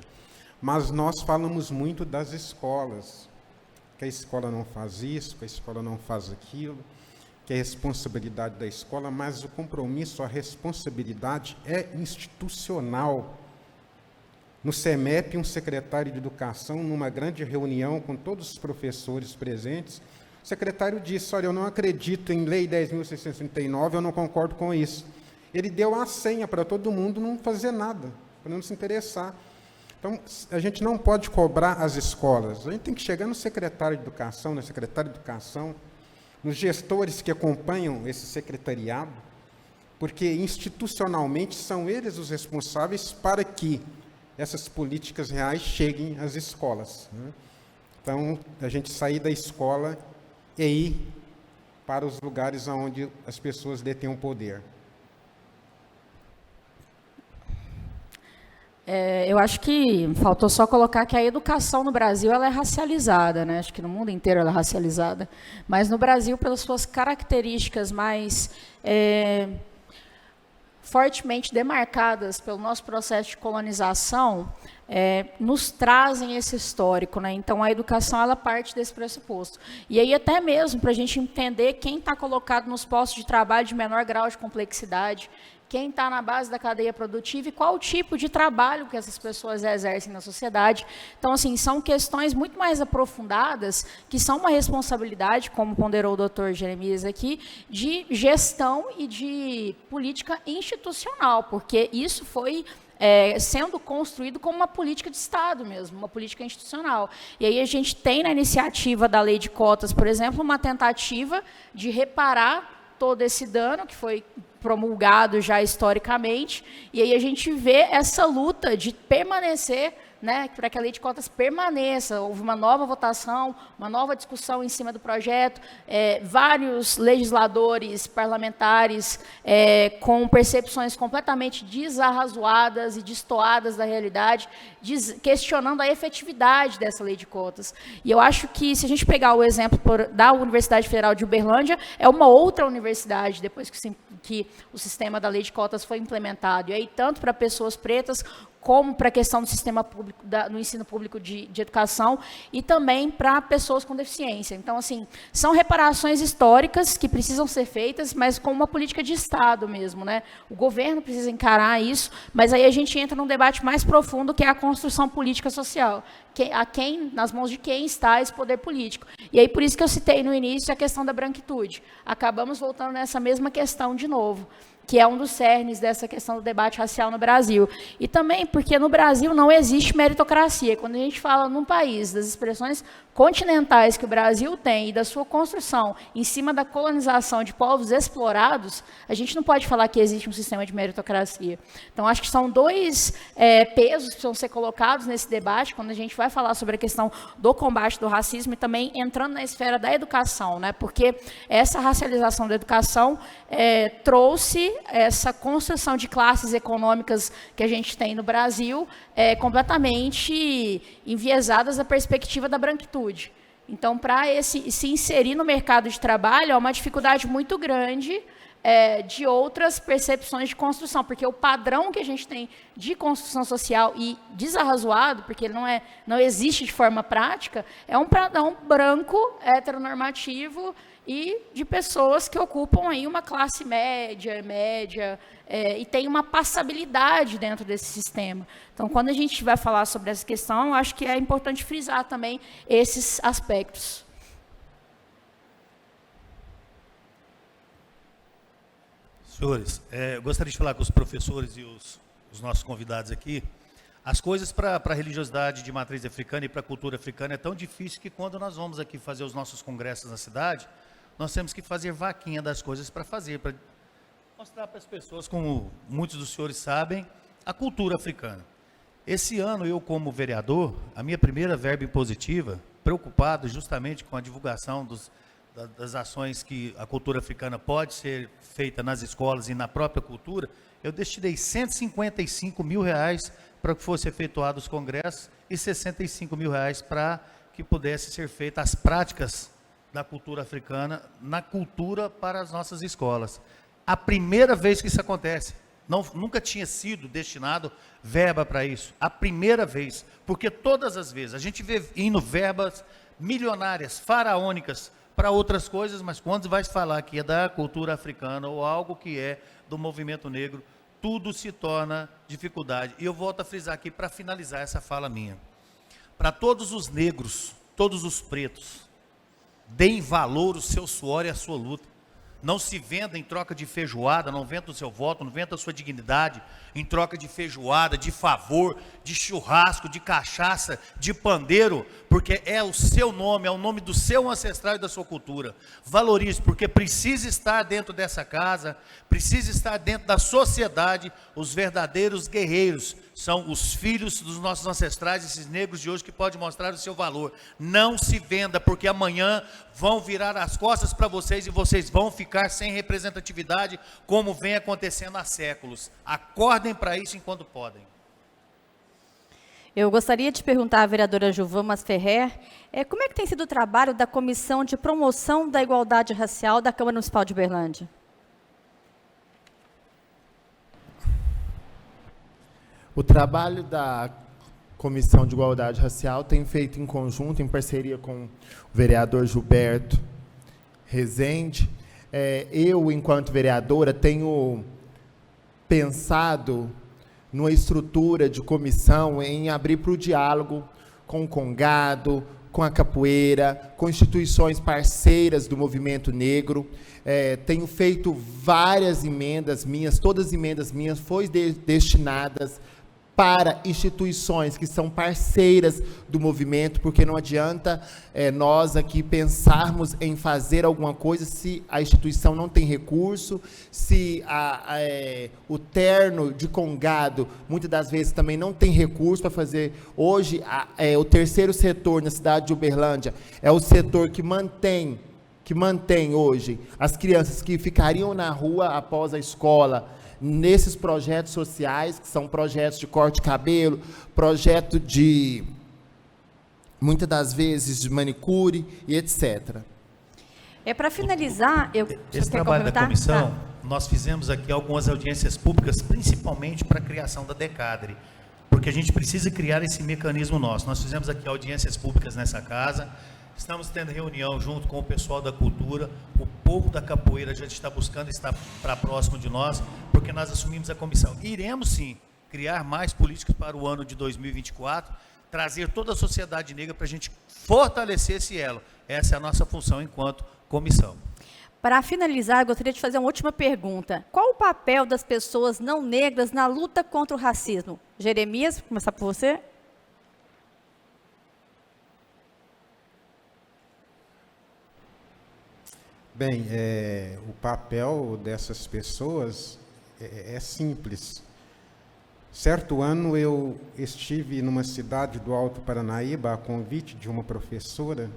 Mas nós falamos muito das escolas, que a escola não faz isso, que a escola não faz aquilo, que é responsabilidade da escola, mas o compromisso, a responsabilidade é institucional. No CEMEP, um secretário de educação, numa grande reunião com todos os professores presentes, o secretário disse, olha, eu não acredito em Lei 10.639, eu não concordo com isso. Ele deu a senha para todo mundo não fazer nada, para não se interessar. Então, a gente não pode cobrar as escolas, a gente tem que chegar no secretário de educação, na secretária de educação, nos gestores que acompanham esse secretariado, porque institucionalmente são eles os responsáveis para que essas políticas reais cheguem às escolas, né? Então, a gente sair da escola e ir para os lugares onde as pessoas detêm o poder. Eu acho que faltou só colocar que a educação no Brasil ela é racializada, né? Acho que no mundo inteiro ela é racializada, mas no Brasil, pelas suas características mais fortemente demarcadas pelo nosso processo de colonização, nos trazem esse histórico, né? Então, a educação ela parte desse pressuposto. E aí, até mesmo para a gente entender quem está colocado nos postos de trabalho de menor grau de complexidade, quem está na base da cadeia produtiva e qual o tipo de trabalho que essas pessoas exercem na sociedade. Então, assim, são questões muito mais aprofundadas, que são uma responsabilidade, como ponderou o doutor Jeremias aqui, de gestão e de política institucional, porque isso foi sendo construído como uma política de Estado mesmo, uma política institucional. E aí a gente tem na iniciativa da lei de cotas, por exemplo, uma tentativa de reparar todo esse dano que foi promulgado já historicamente, e aí a gente vê essa luta de permanecer, né, para que a lei de cotas permaneça. Houve uma nova votação, uma nova discussão em cima do projeto, vários legisladores, parlamentares, com percepções completamente desarrazoadas e destoadas da realidade, questionando a efetividade dessa lei de cotas. E eu acho que, se a gente pegar o exemplo da Universidade Federal de Uberlândia, é uma outra universidade, depois que o sistema da lei de cotas foi implementado. E aí, tanto para pessoas pretas, como para a questão do sistema público, no ensino público de educação, e também para pessoas com deficiência. Então, assim, são reparações históricas que precisam ser feitas, mas com uma política de Estado mesmo, né? O governo precisa encarar isso, mas aí a gente entra num debate mais profundo, que é a construção política social. Nas mãos de quem está esse poder político. E aí, por isso que eu citei no início a questão da branquitude. Acabamos voltando nessa mesma questão de novo, que é um dos cernes dessa questão do debate racial no Brasil. E também porque no Brasil não existe meritocracia. Quando a gente fala num país, das expressões continentais que o Brasil tem e da sua construção em cima da colonização de povos explorados, a gente não pode falar que existe um sistema de meritocracia. Então, acho que são dois pesos que precisam ser colocados nesse debate, quando a gente vai falar sobre a questão do combate do racismo e também entrando na esfera da educação, né? Porque essa racialização da educação trouxe essa construção de classes econômicas que a gente tem no Brasil completamente enviesadas da perspectiva da branquitude. Então, para se inserir no mercado de trabalho, é uma dificuldade muito grande de outras percepções de construção, porque o padrão que a gente tem de construção social e desarrazoado, porque ele não existe de forma prática, é um padrão branco, heteronormativo, e de pessoas que ocupam aí uma classe média, e tem uma passabilidade dentro desse sistema. Então, quando a gente vai falar sobre essa questão, eu acho que é importante frisar também esses aspectos. Senhores, eu gostaria de falar com os professores e os nossos convidados aqui. As coisas para a religiosidade de matriz africana e para a cultura africana é tão difícil que, quando nós vamos aqui fazer os nossos congressos na cidade, nós temos que fazer vaquinha das coisas para fazer, para mostrar para as pessoas, como muitos dos senhores sabem, a cultura africana. Esse ano, eu como vereador, a minha primeira verba impositiva preocupado justamente com a divulgação das ações que a cultura africana pode ser feita nas escolas e na própria cultura, eu destinei R$155 mil para que fosse efetuado os congressos e R$65 mil para que pudesse ser feitas as práticas da cultura africana na cultura para as nossas escolas. A primeira vez que isso acontece, nunca tinha sido destinado verba para isso, a primeira vez, porque todas as vezes a gente vê indo verbas milionárias, faraônicas, para outras coisas, mas quando vai falar que é da cultura africana ou algo que é do movimento negro, tudo se torna dificuldade. E eu volto a frisar aqui para finalizar essa fala minha. Para todos os negros, todos os pretos, deem valor o seu suor e a sua luta. Não se venda em troca de feijoada, não venda o seu voto, não venda a sua dignidade em troca de feijoada, de favor, de churrasco, de cachaça, de pandeiro, porque é o seu nome, é o nome do seu ancestral e da sua cultura. Valorize, porque precisa estar dentro dessa casa, precisa estar dentro da sociedade, os verdadeiros guerreiros, são os filhos dos nossos ancestrais, esses negros de hoje que podem mostrar o seu valor. Não se venda, porque amanhã vão virar as costas para vocês e vocês vão ficar sem representatividade, como vem acontecendo há séculos. Acordem para isso enquanto podem. Eu gostaria de perguntar à vereadora Gilvan Ferrer, como é que tem sido o trabalho da Comissão de Promoção da Igualdade Racial da Câmara Municipal de Uberlândia? O trabalho da Comissão de Igualdade Racial tem feito em conjunto, em parceria com o vereador Gilberto Rezende. Eu, enquanto vereadora, tenho pensado numa estrutura de comissão em abrir para o diálogo com o Congado, com a capoeira, com instituições parceiras do movimento negro. Tenho feito várias emendas minhas, todas as emendas minhas foram destinadas para instituições que são parceiras do movimento, porque não adianta nós aqui pensarmos em fazer alguma coisa se a instituição não tem recurso, se o terno de Congado, muitas das vezes, também não tem recurso para fazer. Hoje, o terceiro setor na cidade de Uberlândia é o setor que mantém hoje as crianças que ficariam na rua após a escola, nesses projetos sociais, que são projetos de corte de cabelo, projeto de, muitas das vezes, de manicure e etc. Para finalizar, esse trabalho da comissão, nós fizemos aqui algumas audiências públicas, principalmente para a criação da Decadre, porque a gente precisa criar esse mecanismo nosso. Nós fizemos aqui audiências públicas nessa casa, estamos tendo reunião junto com o pessoal da cultura, o povo da capoeira já está buscando estar para próximo de nós, porque nós assumimos a comissão. Iremos, sim, criar mais políticas para o ano de 2024, trazer toda a sociedade negra para a gente fortalecer esse elo. Essa é a nossa função enquanto comissão. Para finalizar, eu gostaria de fazer uma última pergunta. Qual o papel das pessoas não negras na luta contra o racismo? Jeremias, vou começar por você. Bem, o papel dessas pessoas é simples. Certo ano eu estive numa cidade do Alto Paranaíba a convite de uma professora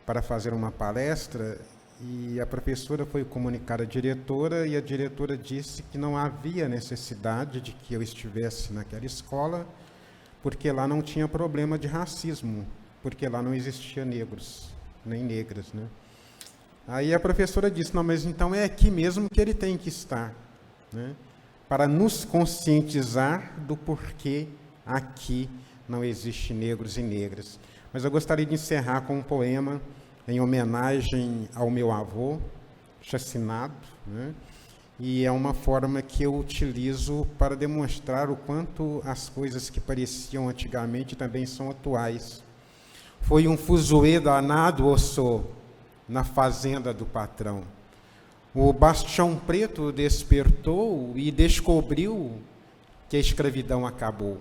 para fazer uma palestra e a professora foi comunicar à diretora e a diretora disse que não havia necessidade de que eu estivesse naquela escola porque lá não tinha problema de racismo, porque lá não existia negros, nem negras, né? Aí a professora disse, não, mas então é aqui mesmo que ele tem que estar, né? Para nos conscientizar do porquê aqui não existe negros e negras. Mas eu gostaria de encerrar com um poema em homenagem ao meu avô, chacinado, né? E é uma forma que eu utilizo para demonstrar o quanto as coisas que pareciam antigamente também são atuais. Foi um fuzuê danado, osso, na fazenda do patrão. O Bastião Preto despertou e descobriu que a escravidão acabou,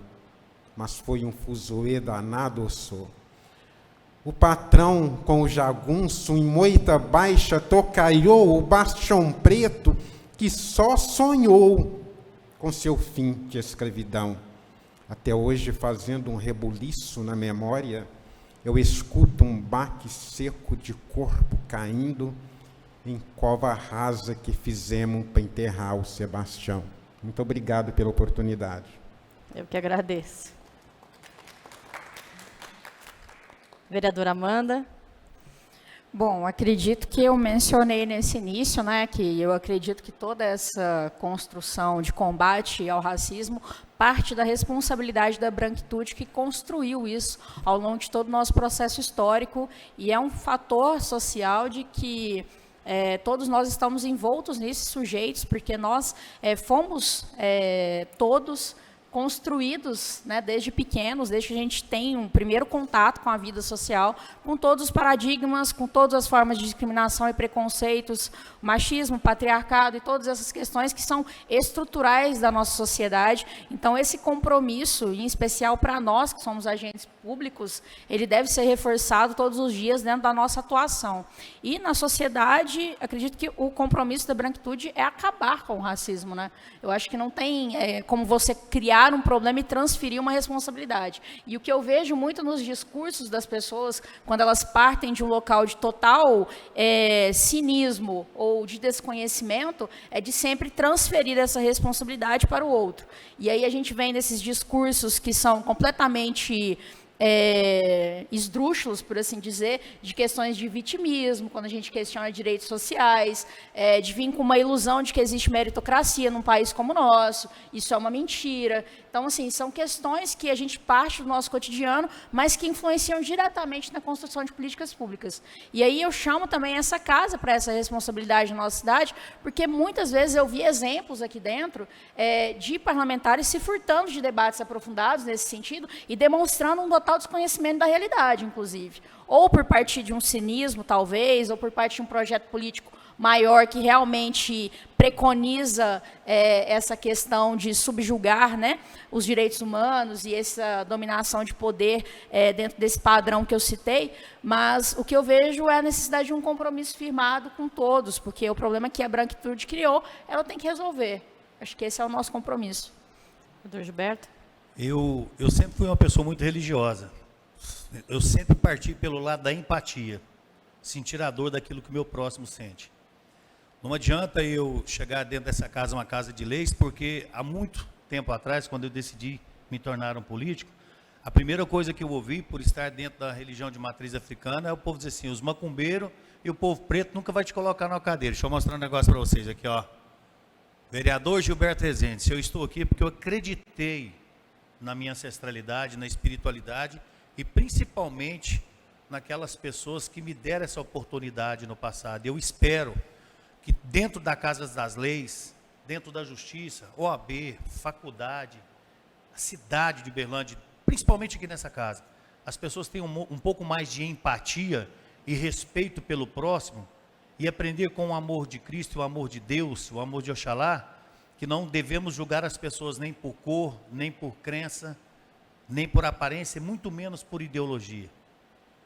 mas foi um fuzuê danado, osso. O patrão, com o jagunço, em moita baixa, tocaiou o Bastião Preto, que só sonhou com seu fim de escravidão. Até hoje, fazendo um rebuliço na memória, eu escuto um baque seco de corpo caindo em cova rasa que fizemos para enterrar o Sebastião. Muito obrigado pela oportunidade. Eu que agradeço. Vereadora Amanda. Bom, acredito que eu mencionei nesse início, né, que eu acredito que toda essa construção de combate ao racismo parte da responsabilidade da branquitude que construiu isso ao longo de todo o nosso processo histórico, e é um fator social de que todos nós estamos envoltos nisso, sujeitos, porque nós fomos todos construídos, né, desde pequenos, desde que a gente tem um primeiro contato com a vida social, com todos os paradigmas, com todas as formas de discriminação e preconceitos, machismo, patriarcado e todas essas questões que são estruturais da nossa sociedade. Então, esse compromisso, em especial para nós, que somos agentes públicos, ele deve ser reforçado todos os dias dentro da nossa atuação. E, na sociedade, acredito que o compromisso da branquitude é acabar com o racismo, né? Eu acho que não tem como você criar um problema e transferir uma responsabilidade. E o que eu vejo muito nos discursos das pessoas, quando elas partem de um local de total cinismo ou de desconhecimento, é de sempre transferir essa responsabilidade para o outro. E aí a gente vem nesses discursos que são completamente esdrúxulos, por assim dizer, de questões de vitimismo, quando a gente questiona direitos sociais, de vir com uma ilusão de que existe meritocracia num país como o nosso. Isso é uma mentira. Então, assim, são questões que a gente parte do nosso cotidiano, mas que influenciam diretamente na construção de políticas públicas. E aí eu chamo também essa casa para essa responsabilidade na nossa cidade, porque muitas vezes eu vi exemplos aqui dentro de parlamentares se furtando de debates aprofundados nesse sentido e demonstrando um total desconhecimento da realidade, inclusive. Ou por partir de um cinismo, talvez, ou por parte de um projeto político maior que realmente preconiza essa questão de subjugar, né, os direitos humanos e essa dominação de poder dentro desse padrão que eu citei, mas o que eu vejo é a necessidade de um compromisso firmado com todos, porque o problema que a branquitude criou, ela tem que resolver. Acho que esse é o nosso compromisso. Doutor Gilberto? Eu sempre fui uma pessoa muito religiosa. Eu sempre parti pelo lado da empatia, sentir a dor daquilo que o meu próximo sente. Não adianta eu chegar dentro dessa casa, uma casa de leis, porque há muito tempo atrás, quando eu decidi me tornar um político, a primeira coisa que eu ouvi, por estar dentro da religião de matriz africana, é o povo dizer assim, os macumbeiros e o povo preto nunca vai te colocar na cadeira. Deixa eu mostrar um negócio para vocês aqui, ó. Vereador Gilberto Rezende, eu estou aqui porque eu acreditei na minha ancestralidade, na espiritualidade e principalmente naquelas pessoas que me deram essa oportunidade no passado. Eu espero que dentro da Casa das Leis, dentro da Justiça, OAB, faculdade, a cidade de Uberlândia, principalmente aqui nessa casa, as pessoas tenham um pouco mais de empatia e respeito pelo próximo e aprender com o amor de Cristo, o amor de Deus, o amor de Oxalá, que não devemos julgar as pessoas nem por cor, nem por crença, nem por aparência, muito menos por ideologia.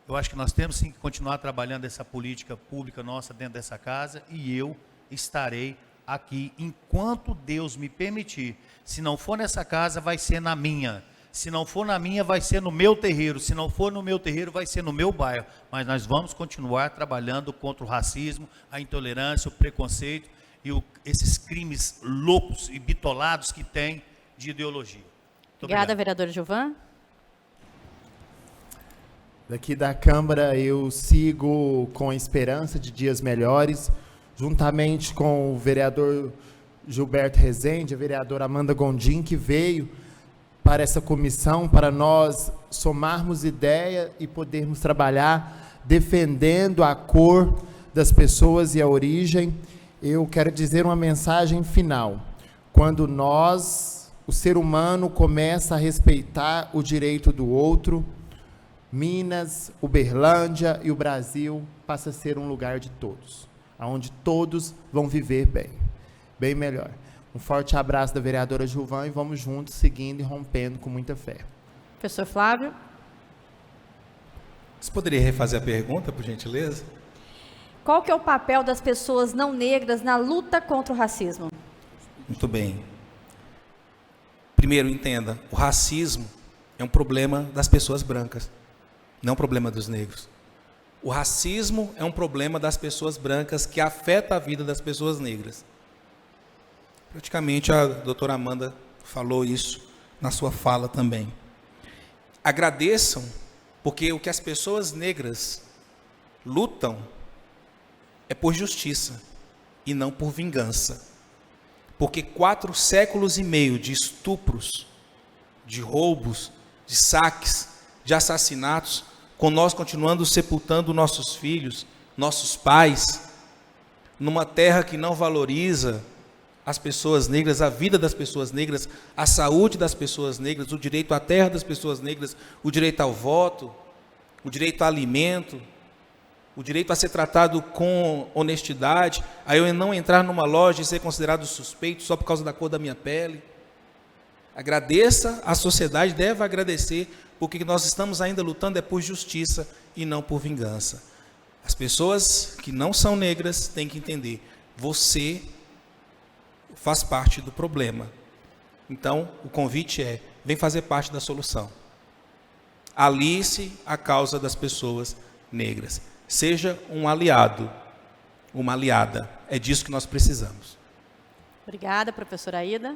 Eu acho que nós temos sim que continuar trabalhando essa política pública nossa dentro dessa casa e eu estarei aqui enquanto Deus me permitir. Se não for nessa casa, vai ser na minha. Se não for na minha, vai ser no meu terreiro. Se não for no meu terreiro, vai ser no meu bairro. Mas nós vamos continuar trabalhando contra o racismo, a intolerância, o preconceito e esses crimes loucos e bitolados que tem de ideologia. Obrigada, vereador Gilvan. Daqui da Câmara eu sigo com a esperança de dias melhores, juntamente com o vereador Gilberto Rezende, a vereadora Amanda Gondim, que veio para essa comissão, para nós somarmos ideia e podermos trabalhar defendendo a cor das pessoas e a origem. Eu quero dizer uma mensagem final. Quando nós, o ser humano, começa a respeitar o direito do outro, Minas, Uberlândia e o Brasil passa a ser um lugar de todos, onde todos vão viver bem, bem melhor. Um forte abraço da vereadora Gilvan e vamos juntos, seguindo e rompendo com muita fé. Professor Flávio. Você poderia refazer a pergunta, por gentileza? Qual que é o papel das pessoas não negras na luta contra o racismo? Muito bem. Primeiro, entenda, o racismo é um problema das pessoas brancas. não é um problema dos negros. O racismo é um problema das pessoas brancas que afeta a vida das pessoas negras. Praticamente a doutora Amanda falou isso na sua fala também. Agradeçam, porque o que as pessoas negras lutam é por justiça e não por vingança. Porque 4 séculos e meio de estupros, de roubos, de saques, de assassinatos, com nós continuando sepultando nossos filhos, nossos pais, numa terra que não valoriza as pessoas negras, a vida das pessoas negras, a saúde das pessoas negras, o direito à terra das pessoas negras, o direito ao voto, o direito ao alimento, o direito a ser tratado com honestidade, a eu não entrar numa loja e ser considerado suspeito só por causa da cor da minha pele. Agradeça, a sociedade deve agradecer, porque nós estamos ainda lutando é por justiça e não por vingança. As pessoas que não são negras têm que entender, você faz parte do problema. Então, o convite é, vem fazer parte da solução. Alie-se à causa das pessoas negras. Seja um aliado, uma aliada. É disso que nós precisamos. Obrigada, professora Aida.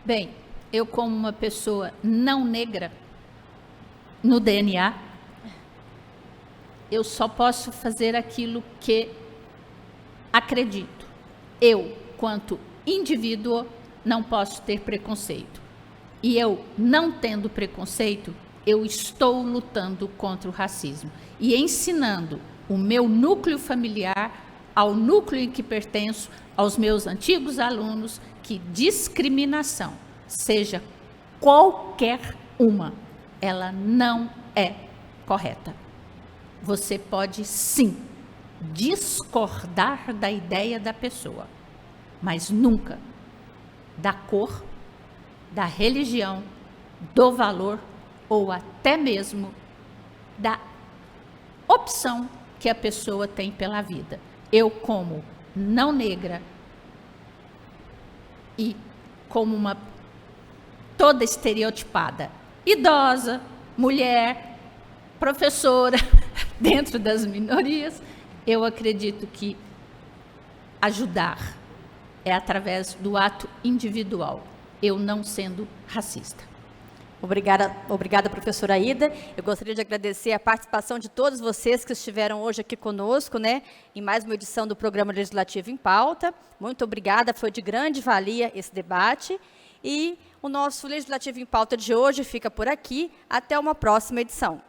Bem, eu como uma pessoa não negra, no DNA, eu só posso fazer aquilo que acredito. Eu, quanto indivíduo, não posso ter preconceito. E eu, não tendo preconceito, eu estou lutando contra o racismo e ensinando o meu núcleo familiar, ao núcleo em que pertenço, aos meus antigos alunos, que discriminação, seja qualquer uma, ela não é correta. Você pode, sim, discordar da ideia da pessoa, mas nunca da cor, da religião, do valor ou até mesmo da opção que a pessoa tem pela vida. Eu, como não negra e como uma toda estereotipada, idosa, mulher, professora, dentro das minorias, eu acredito que ajudar é através do ato individual, eu não sendo racista. Obrigada, professora Aida. Eu gostaria de agradecer a participação de todos vocês que estiveram hoje aqui conosco, né, em mais uma edição do Programa Legislativo em Pauta. Muito obrigada, foi de grande valia esse debate. E o nosso Legislativo em Pauta de hoje fica por aqui. Até uma próxima edição.